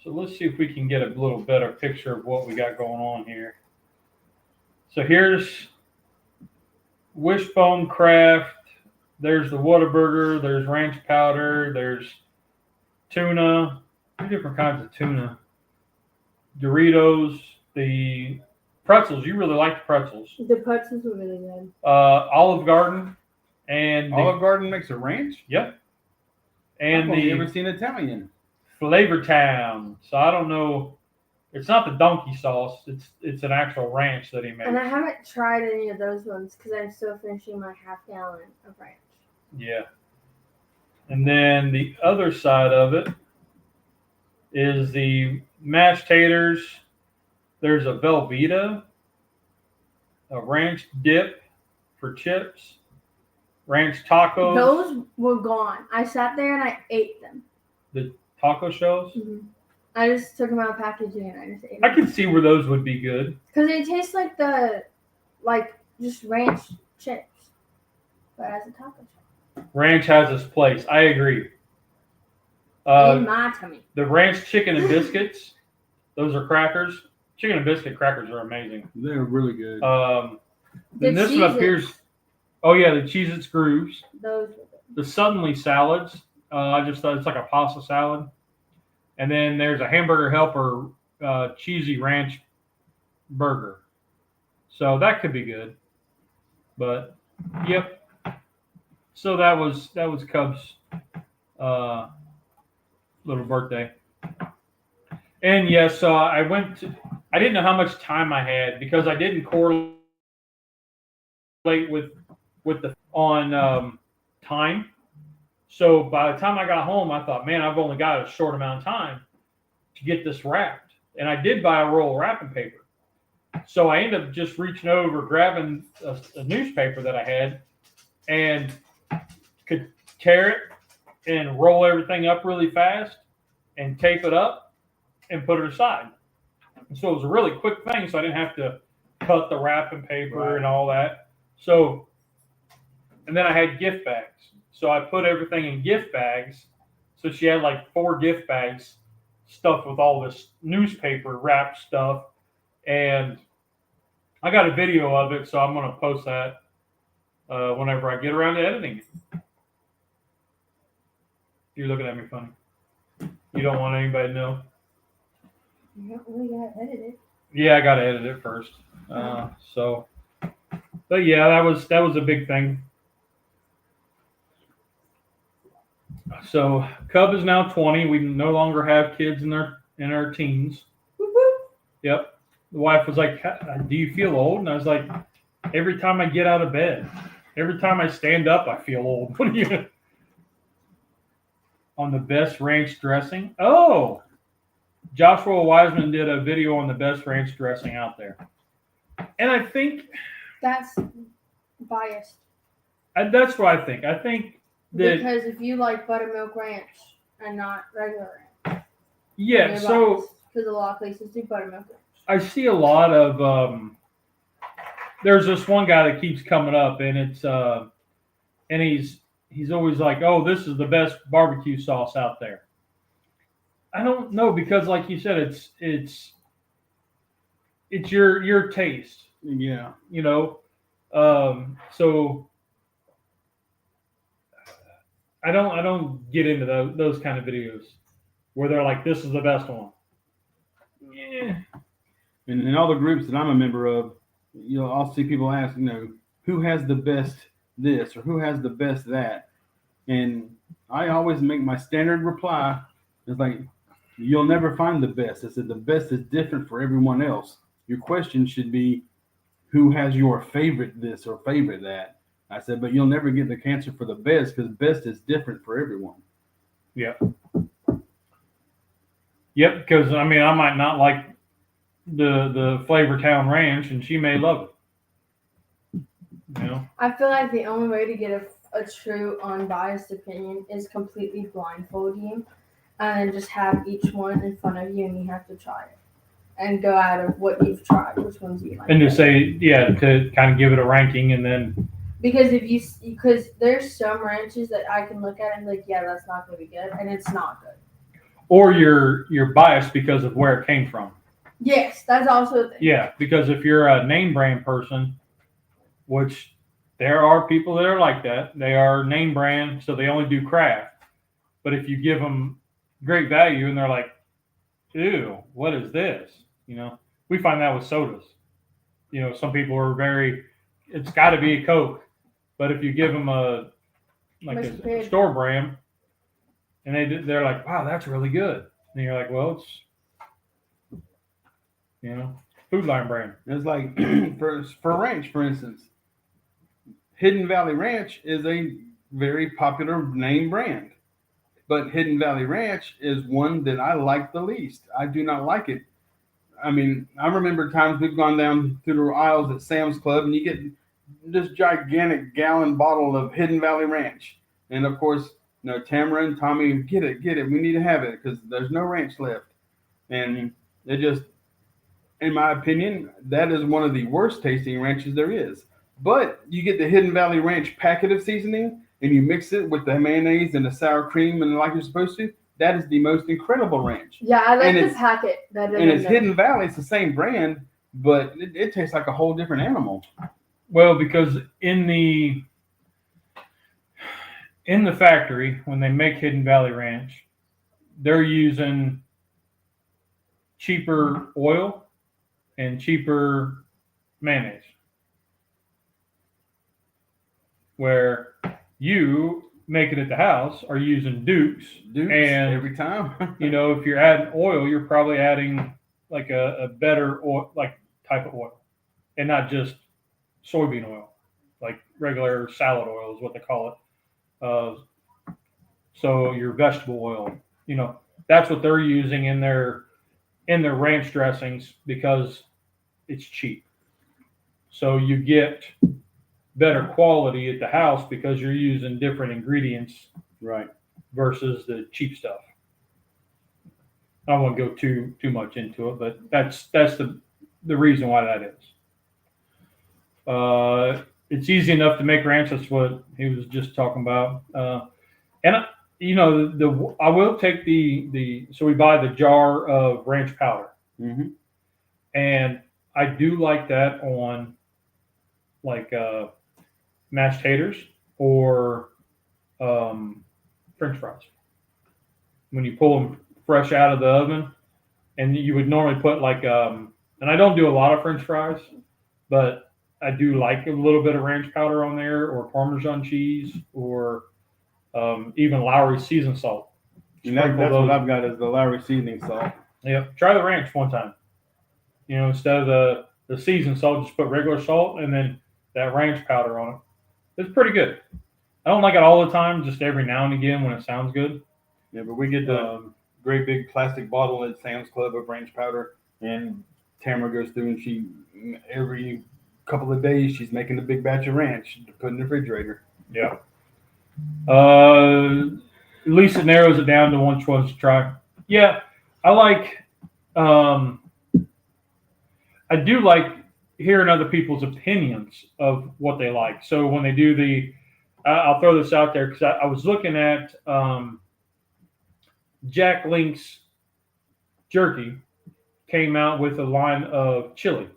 So let's see if we can get a little better picture of what we got going on here. So here's Wishbone Craft. There's the Whataburger. There's ranch powder. There's tuna. 2 different kinds of tuna. Doritos. The pretzels. You really like the pretzels. The pretzels were really good. Olive Garden. And Olive Garden makes a ranch? Yep. I've And only ever seen Italian. Flavor Town. So I don't know. It's not the donkey sauce. It's an actual ranch that he makes. And I haven't tried any of those ones because I'm still finishing my half-gallon of ranch. Yeah. And then the other side of it is the mashed taters. There's a Velveeta, a ranch dip for chips, ranch tacos. Those were gone. I sat there and I ate them. The taco shells. Mm-hmm. I just took them out of packaging and I just ate I them. could see where those would be good. Because they taste like just ranch chips, but as a taco shell. Ranch has its place. I agree. In my tummy. The ranch chicken and biscuits. Those are crackers. Chicken and biscuit crackers are amazing. They're really good. Then this one up here's. Oh yeah, the Cheez-Its grooves. Those were good. The suddenly salads. I just thought it's like a pasta salad. And then there's a Hamburger Helper cheesy ranch burger. So that could be good. But yep. So that was Cub's little birthday. And yeah, so I didn't know how much time I had because I didn't correlate with the on time. So by the time I got home, I thought, man, I've only got a short amount of time to get this wrapped. And I did buy a roll of wrapping paper. So I ended up just reaching over, grabbing a newspaper that I had and could tear it and roll everything up really fast and tape it up and put it aside. And so it was a really quick thing, so I didn't have to cut the wrapping paper and all that. So, and then I had gift bags. So I put everything in gift bags. So she had like 4 gift bags stuffed with all this newspaper wrapped stuff. And I got a video of it, so I'm going to post that whenever I get around to editing it. You're looking at me funny. You don't want anybody to know? You don't really got to edit it. Yeah, I got to edit it first. But yeah, that was a big thing. So Cub is now 20. We no longer have kids in our teens. Yep. The wife was like, "Do you feel old?" And I was like, "Every time I get out of bed, every time I stand up, I feel old." What are you on the best ranch dressing? Oh, Joshua Wiseman did a video on the best ranch dressing out there, and I think that's biased. That's what I think. I think that because if you like buttermilk ranch and not regular ranch, yeah. So because a lot of places do buttermilk ranch. I see a lot of there's this one guy that keeps coming up, and it's and he's always like, "Oh, this is the best barbecue sauce out there." I don't know, because like you said, it's your taste. Yeah. You know, so I don't get into those kind of videos where they're like, "This is the best one." Yeah. In all the groups that I'm a member of, I'll see people ask, who has the best this or who has the best that, and I always make my standard reply. It's like, you'll never find the best. I said the best is different for everyone else. Your question should be, who has your favorite this or favorite that? I said, but you'll never get the answer for the best, because best is different for everyone. Yeah. Yep, because I might not like the Flavor Town Ranch, and she may love it. I feel like the only way to get a true unbiased opinion is completely blindfold you and then just have each one in front of you and you have to try it. and go out of what you've tried. Which ones do you like? And to say, to kind of give it a ranking, and then because because there's some ranches that I can look at and be like, yeah, that's not going to be good, and it's not good. Or you're biased because of where it came from. Yes, that's also a thing. Yeah, because if you're a name brand person, which there are people that are like that, they are name brand, so they only do craft. But if you give them great value and they're like, ew, what is this? We find that with sodas. Some people are it's got to be a Coke. But if you give them a store brand, and they're like, wow, that's really good. And you're like, well, it's, Food Line brand. It's like for ranch, for instance, Hidden Valley Ranch is a very popular name brand. But Hidden Valley Ranch is one that I like the least. I do not like it. I mean, I remember times we've gone down through the aisles at Sam's Club and you get this gigantic gallon bottle of Hidden Valley Ranch. And of course, Tamara and Tommy, get it. We need to have it because there's no ranch left. And it just, in my opinion, that is one of the worst tasting ranches there is. But you get the Hidden Valley Ranch packet of seasoning and you mix it with the mayonnaise and the sour cream and like you're supposed to, that is the most incredible ranch. Yeah, I like the packet better. And it's Hidden Valley. It's the same brand, but it tastes like a whole different animal. Well, because in the factory, when they make Hidden Valley Ranch, they're using cheaper oil and cheaper mayonnaise. Where you make it at the house are using Dukes and every time. If you're adding oil, you're probably adding like a better oil, like type of oil, and not just soybean oil, like regular salad oil is what they call it. So your vegetable oil, that's what they're using in their ranch dressings because it's cheap. So you get better quality at the house because you're using different ingredients, right? Versus the cheap stuff. I won't go too much into it, but that's the reason why that is. It's easy enough to make ranch. That's what he was just talking about. And I will take so we buy the jar of ranch powder, and I do like that on like mashed taters or French fries. When you pull them fresh out of the oven, and you would normally put and I don't do a lot of French fries, but I do like a little bit of ranch powder on there, or Parmesan cheese, or even Lowry seasoned salt. And that's what I've got is the Lowry seasoning salt. Yeah, try the ranch one time. Instead of the seasoned salt, just put regular salt and then that ranch powder on it. It's pretty good. I don't like it all the time, just every now and again when it sounds good. Yeah, but we get the great big plastic bottle at Sam's Club of ranch powder, and Tamara goes through and she, every couple of days, she's making a big batch of ranch to put in the refrigerator. Yeah. At least it narrows it down to which ones to try. Yeah, I like, I do like hearing other people's opinions of what they like. So when they do I'll throw this out there because I was looking at Jack Link's Jerky came out with a line of chili,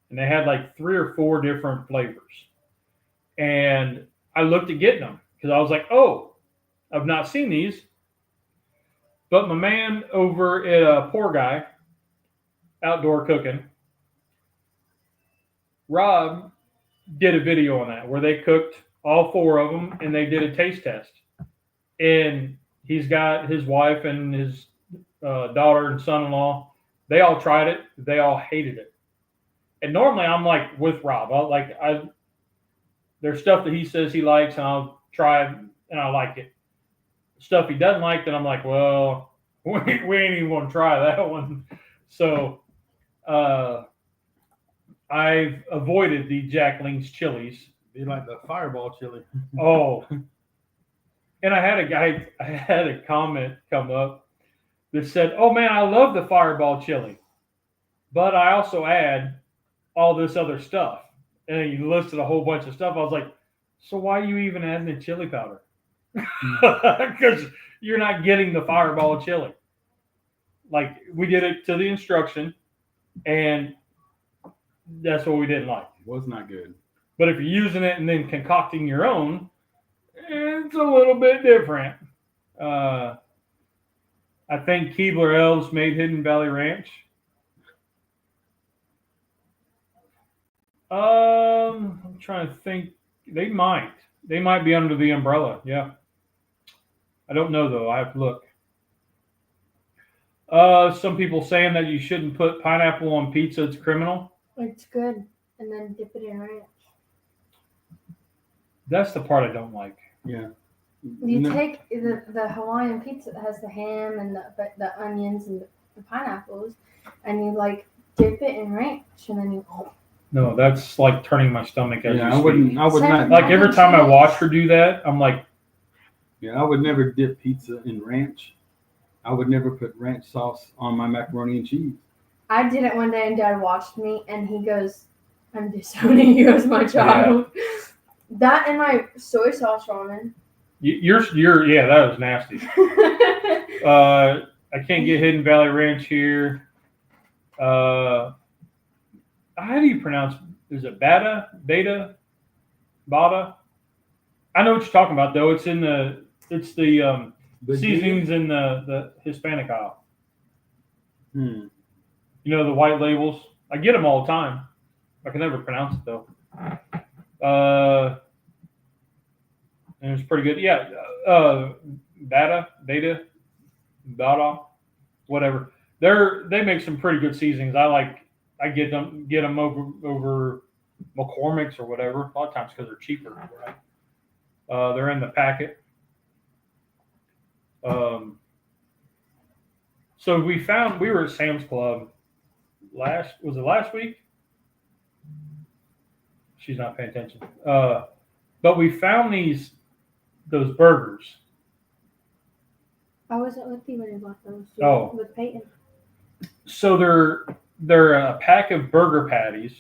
and they had like 3 or 4 different flavors. And I looked at getting them because I was like, oh, I've not seen these. But my man over at Poor Guy Outdoor Cooking, Rob, did a video on that where they cooked all 4 of them and they did a taste test. And he's got his wife and his daughter and son-in-law. They all tried it. They all hated it. And normally I'm like with Rob. There's stuff that he says he likes and I'll try it and I like it. Stuff he doesn't like, then I'm like, well, we ain't even going to try that one. So I've avoided the Jack Link's chilies. Be like the Fireball chili. Oh. And I had a comment come up that said, oh man, I love the Fireball chili. but I also add all this other stuff. And he listed a whole bunch of stuff. I was like, so why are you even adding the chili powder? Because you're not getting the Fireball chili. Like, we did it to the instruction, and that's what we didn't like. It was not good. But if you're using it and then concocting your own, it's a little bit different. I think Keebler Elves made Hidden Valley Ranch. I'm trying to think. They might be under the umbrella. Yeah. I don't know though. I have to look. Some people saying that you shouldn't put pineapple on pizza. It's criminal. It's good, and then dip it in ranch. That's the part I don't like. Yeah. You take the Hawaiian pizza that has the ham and the onions and the pineapples, and you like dip it in ranch, and then you. No, that's like turning my stomach. As I would not. Like every time I watch her do that, I'm like. Yeah, I would never dip pizza in ranch. I would never put ranch sauce on my macaroni and cheese. I did it one day, and Dad watched me, and he goes, "I'm disowning you as my child." Yeah. That and my soy sauce ramen. Yeah, that was nasty. I can't get Hidden Valley Ranch here. How do you pronounce? Is it Bada? Bada? I know what you're talking about though. It's the seasonings in the Hispanic aisle. You know, the white labels. I get them all the time. I can never pronounce it though. And it's pretty good. Yeah. Bada, whatever. They make some pretty good seasonings. I get them over McCormick's or whatever. A lot of times because they're cheaper. Right? They're in the packet. So we were at Sam's Club last week? She's not paying attention. But we found those burgers. I wasn't with you when you bought those. With Peyton. So they're a pack of burger patties,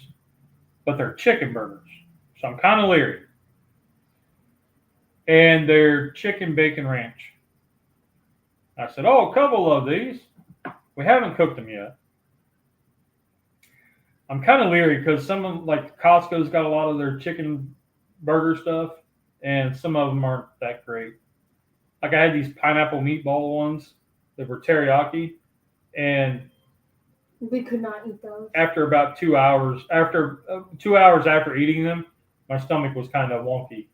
but they're chicken burgers. So I'm kind of leery. And they're chicken bacon ranch. I said, a couple of these. We haven't cooked them yet. I'm kind of leery because some of them, like Costco's got a lot of their chicken burger stuff, and some of them aren't that great. Like I had these pineapple meatball ones that were teriyaki, and we could not eat those. After about 2 hours, after eating them, my stomach was kind of wonky.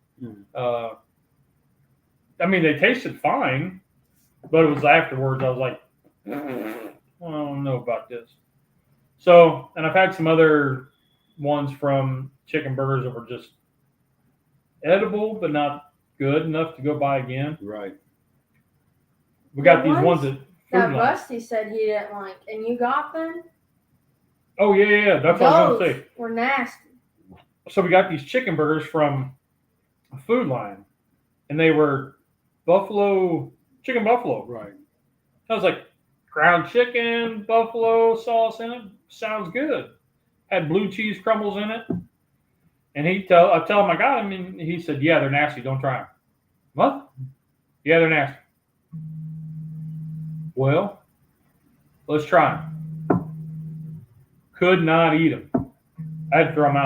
I mean, they tasted fine, but it was afterwards I was like, I don't know about this. So, and I've had some other ones from chicken burgers that were just edible, but not good enough to go buy again. Right. We got these ones that Rusty said he didn't like, and you got them? Oh, yeah. That's what I was going to say. Were nasty. So we got these chicken burgers from Food Line, and they were chicken buffalo. Right. I was like, ground chicken, buffalo sauce in it. Sounds good. Had blue cheese crumbles in it. And I tell him I got them, and he said, yeah, they're nasty. Don't try them. What? Yeah, they're nasty. Well, let's try them. Could not eat them. I had to throw them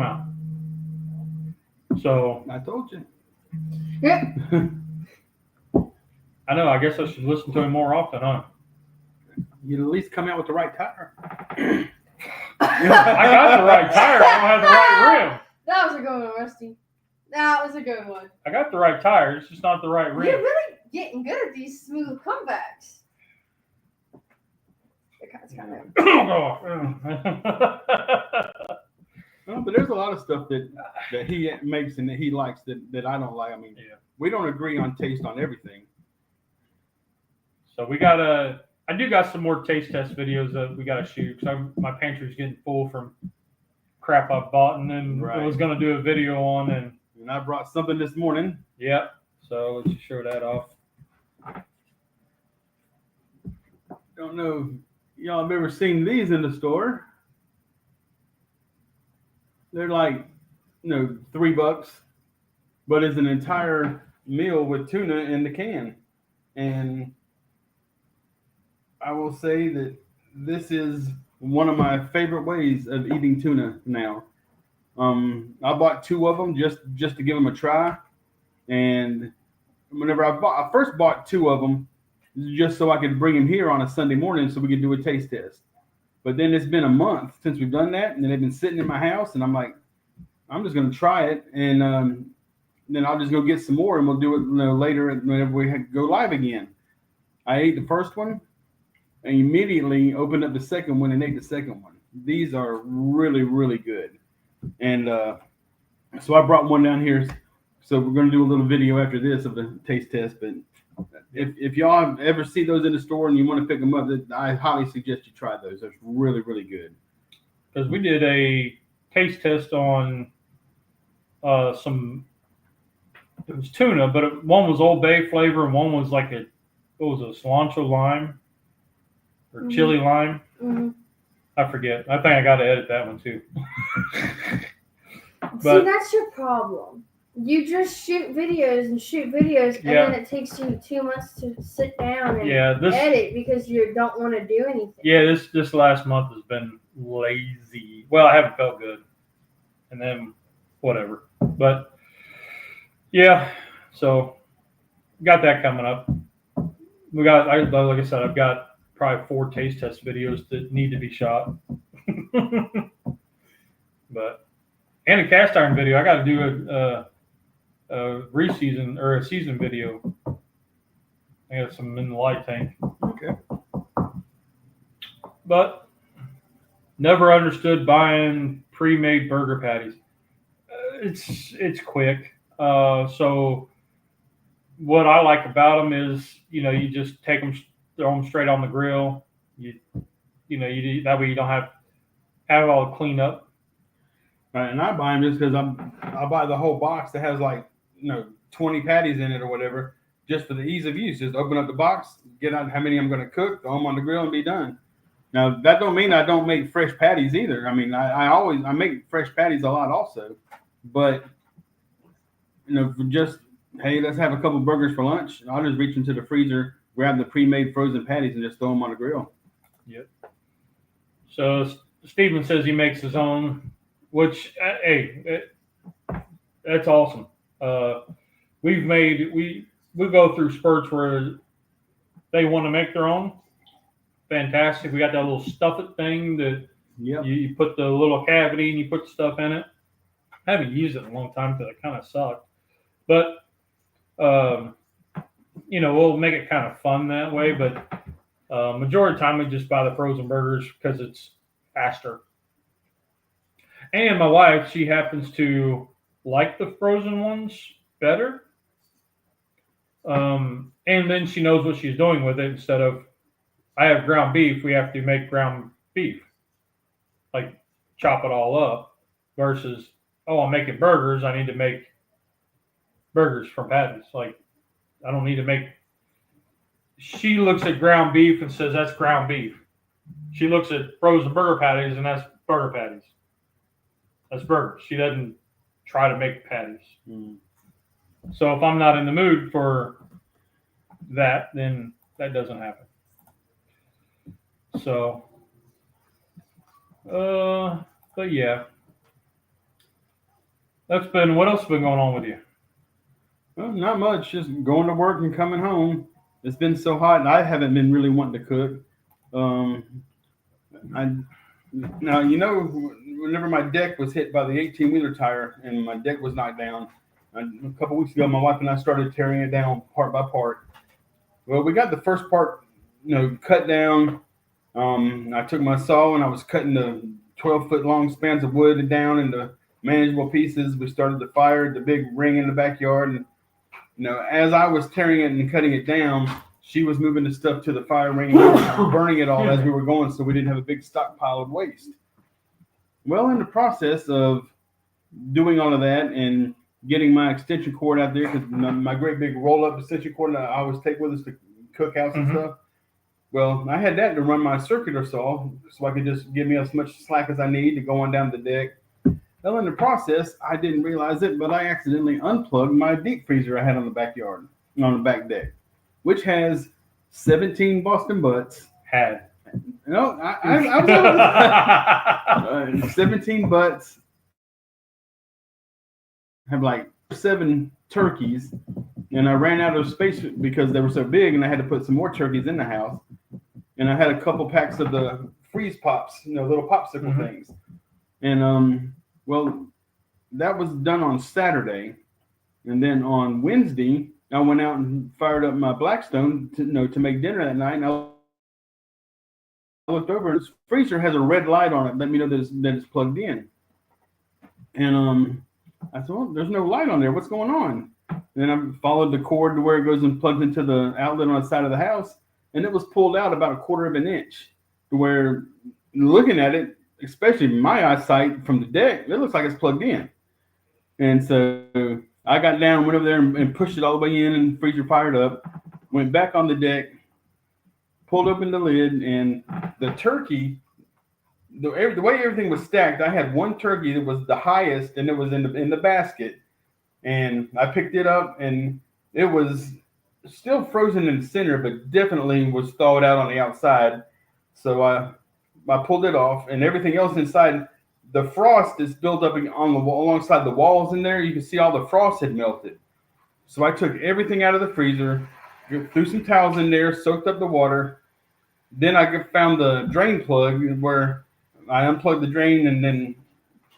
out. So. I told you. Yeah. I know. I guess I should listen to him more often, huh? You'd at least come out with the right tire. I got the right tire. I don't have the right rim. That was a good one, Rusty. That was a good one. I got the right tire. It's just not the right rim. You're really getting good at these smooth comebacks. It's kind of. No, but there's a lot of stuff that he makes and that he likes that I don't like. I mean, we don't agree on taste on everything. So I do got some more taste test videos that we got to shoot because my pantry's getting full from crap I bought, and then I was going to do a video on, and I brought something this morning. Yep. So let's show that off. Don't know if y'all have ever seen these in the store. They're like, $3, but it's an entire meal with tuna in the can. And I will say that this is one of my favorite ways of eating tuna now. I bought 2 of them just to give them a try. And whenever I first bought 2 of them just so I could bring them here on a Sunday morning so we could do a taste test. But then it's been a month since we've done that, and then they've been sitting in my house, and I'm like, I'm just going to try it, and then I'll just go get some more, and we'll do it later whenever we go live again. I ate the first one, and immediately opened up the second one and ate the second one. These are really, really good. And so I brought one down here. So we're going to do a little video after this of the taste test. But if y'all ever see those in the store and you want to pick them up, I highly suggest you try those. They're really, really good. Because we did a taste test on it was tuna, but one was Old Bay flavor and one was like cilantro lime or chili lime. Mm-hmm. I forget. I think I got to edit that one too. See, that's your problem. You just shoot videos, and then it takes you 2 months to sit down and edit because you don't want to do anything. Yeah, this last month has been lazy. Well, I haven't felt good, and then whatever. But yeah, so got that coming up. Like I said, I've got probably 4 taste test videos that need to be shot. But and a cast iron video. I got to do a re-season or a season video. I got some in the light tank. Okay. But never understood buying pre-made burger patties. It's quick. So what I like about them is, you just take them, throw them straight on the grill. You do, that way you don't have it all clean up. Right, and I buy them just because I buy the whole box that has 20 patties in it or whatever, just for the ease of use. Just open up the box, get out how many I'm going to cook, throw them on the grill, and be done. Now that don't mean I don't make fresh patties either. I mean, I make fresh patties a lot also, but just hey, let's have a couple burgers for lunch. I'll just reach into the freezer, grab the pre-made frozen patties, and just throw them on the grill. Yep. So Steven says he makes his own, which that's awesome. We go through spurts where they want to make their own. Fantastic. We got that little stuff it thing that you put the little cavity and you put the stuff in it. I haven't used it in a long time because it kind of sucked. But we'll make it kind of fun that way. But majority of the time we just buy the frozen burgers because it's faster. And my wife, she happens to like the frozen ones better. And then she knows what she's doing with it. Instead of, I have ground beef, we have to make ground beef. Like chop it all up versus, I'm making burgers. I need to make burgers from patties. Like, I don't need to make. She looks at ground beef and says, that's ground beef. She looks at frozen burger patties and that's burger patties. That's burgers. She doesn't try to make patties. Mm. So if I'm not in the mood for that, then that doesn't happen. So, but yeah. What else has been going on with you? Well, not much. Just going to work and coming home. It's been so hot, and I haven't been really wanting to cook. Whenever my deck was hit by the 18-wheeler tire and my deck was knocked down, a couple weeks ago, my wife and I started tearing it down part by part. Well, we got the first part, cut down. I took my saw and I was cutting the 12-foot long spans of wood down into manageable pieces. We started the fire, the big ring in the backyard, and as I was tearing it and cutting it down, she was moving the stuff to the fire ring and burning it all as we were going, so we didn't have a big stockpile of waste. Well, in the process of doing all of that and getting my extension cord out there, because my great big roll-up extension cord that I always take with us to cookouts and stuff, Well, I had that to run my circular saw so I could just give me as much slack as I need to go on down the deck. Well, in the process, I didn't realize it, but I accidentally unplugged my deep freezer I had on the backyard, on the back deck, which has 17 Boston butts. Had. No, I was 17 butts. Have like 7 turkeys, and I ran out of space because they were so big, and I had to put some more turkeys in the house. And I had a couple packs of the freeze pops, little popsicle things. And well, that was done on Saturday, and then on Wednesday I went out and fired up my Blackstone to make dinner that night. And I looked over, and this freezer has a red light on it, let me know that it's plugged in. And I said, well, there's no light on there. What's going on? And then I followed the cord to where it goes and plugs into the outlet on the side of the house, and it was pulled out about 1/4 of an inch, to where looking at it, especially my eyesight from the deck, it looks like it's plugged in. And so I got down, went over there and pushed it all the way in, and the freezer fired up, went back on the deck, pulled open the lid, and the turkey, the way everything was stacked, I had one turkey that was the highest, and it was in the basket. And I picked it up, and it was still frozen in the center, but definitely was thawed out on the outside. So I pulled it off, and everything else inside, the frost is built up on the wall, alongside the walls in there. You can see all the frost had melted. So I took everything out of the freezer, threw some towels in there, soaked up the water. Then I found the drain plug where I unplugged the drain, and then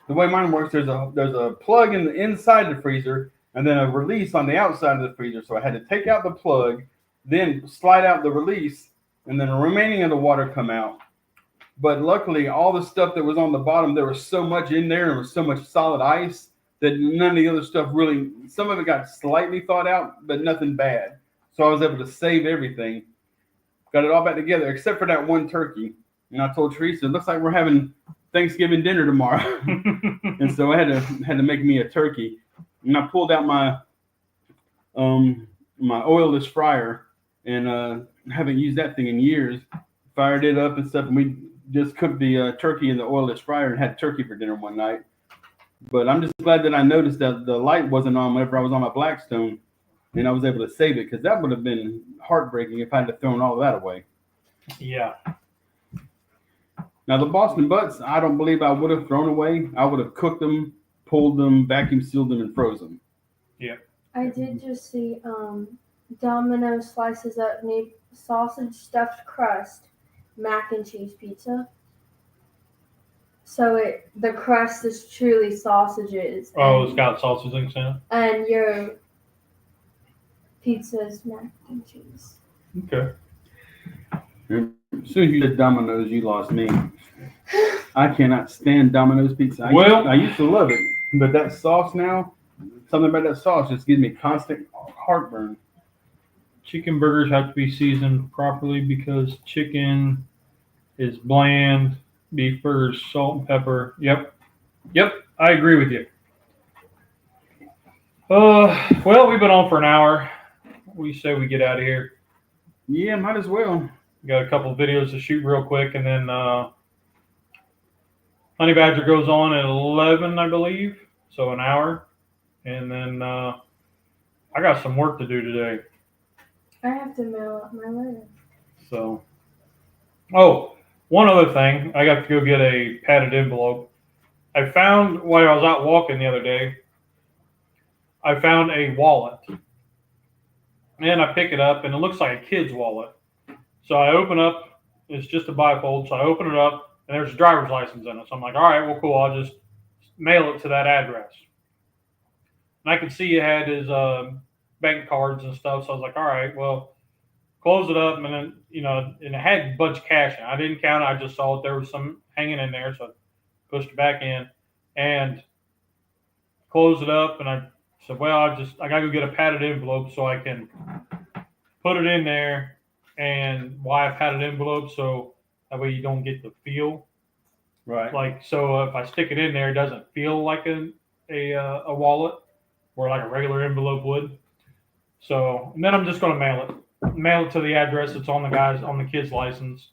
the way mine works, there's a plug in the inside the freezer, and then a release on the outside of the freezer. So I had to take out the plug, then slide out the release, and then the remaining of the water come out. But luckily, all the stuff that was on the bottom, there was so much in there, and was so much solid ice that none of the other stuff really, some of it got slightly thawed out, but nothing bad. So I was able to save everything. Got it all back together, except for that one turkey. And I told Teresa, it looks like we're having Thanksgiving dinner tomorrow. And so I had to make me a turkey. And I pulled out my my oilless fryer, and haven't used that thing in years. Fired it up and stuff, and we just cooked the turkey in the oilless fryer and had turkey for dinner one night. But I'm just glad that I noticed that the light wasn't on whenever I was on my Blackstone, and I was able to save it, because that would have been heartbreaking if I had to thrown all of that away. Yeah. Now, the Boston butts, I don't believe I would have thrown away. I would have cooked them, pulled them, vacuum sealed them, and froze them. Yeah. I did just see Domino's slices up meat, sausage stuffed crust, mac and cheese pizza. So the crust is truly sausages. Oh, it's got sausage links in it? And your pizza is mac and cheese. Okay. As soon as you said Domino's, you lost me. I cannot stand Domino's pizza. I used to love it, but that sauce now, something about that sauce just gives me constant heartburn. Chicken burgers have to be seasoned properly because chicken is bland. Beef burgers, salt and pepper. Yep, I agree with you. Well, we've been on for an hour. We say we get out of here. Yeah, might as well. We got a couple of videos to shoot real quick, and then Honey Badger goes on at 11, I believe, so an hour. And then I got some work to do today. I have to mail out my letter. So, one other thing, I got to go get a padded envelope. I found, while I was out walking the other day, I found a wallet. And I pick it up, and it looks like a kid's wallet. So I open up, it's just a bifold, so I open it up, and there's a driver's license in it. So I'm like, all right, well, cool, I'll just mail it to that address. And I could see it had his bank cards and stuff, so I was like, all right, well, close it up, and then, and it had a bunch of cash in it. I didn't count it, I just saw that there was some hanging in there, so I pushed it back in and closed it up, and I said, well, I got to go get a padded envelope so I can put it in there. And why a padded envelope, so that way you don't get the feel. Right. Like, so if I stick it in there, it doesn't feel like a wallet or like a regular envelope would. So, and then I'm just going to mail it. mail it to the address that's on the kid's license.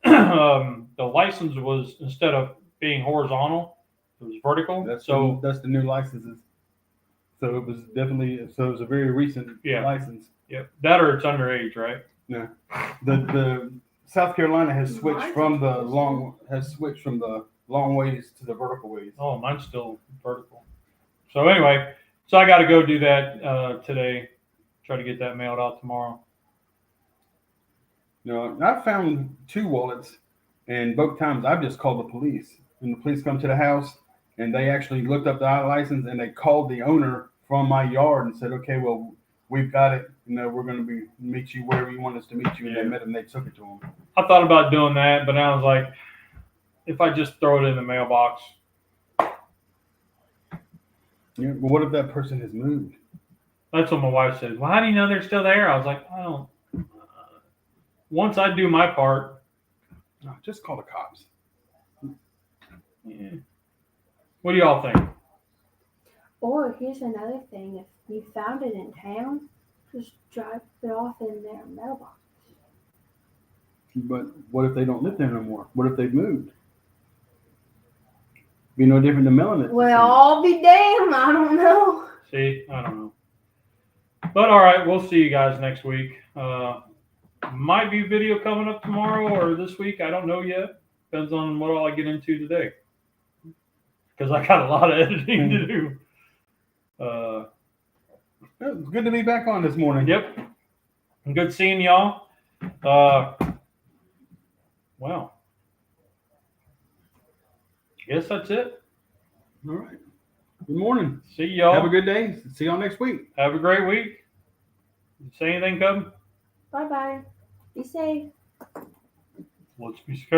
The license was, instead of being horizontal, it was vertical. That's so the new licenses. So it was a very recent license. yeah, that or it's underage, right? No, the South Carolina has switched from the long ways to the vertical ways. Oh, mine's still vertical. So anyway, I got to go do that today. Try to get that mailed out tomorrow. I found 2 wallets, and both times I've just called the police. And the police come to the house, and they actually looked up the license, and they called the owner from my yard and said, "Okay, well, we've got it. We're going to meet you wherever you want us to meet you." And they met him. They took it to him. I thought about doing that, but I was like, if I just throw it in the mailbox. Yeah. Well, what if that person has moved? That's what my wife said. Well, how do you know they're still there? I was like, I don't. Once I do my part. No, just call the cops. Yeah. What do y'all think? Or here's another thing: if you found it in town, just drop it off in their mailbox. But what if they don't live there no more? What if they've moved? Be no different than mailing it. Well, I'll be damned. I don't know. See, I don't know. But all right, we'll see you guys next week. Might be video coming up tomorrow or this week. I don't know yet. Depends on what all I get into today. Because I got a lot of editing to do. It's good to be back on this morning. Yep. Good seeing y'all. Well, I guess that's it. All right. Good morning. See y'all. Have a good day. See y'all next week. Have a great week. Say anything, Cub? Bye-bye. Be safe. Let's be careful.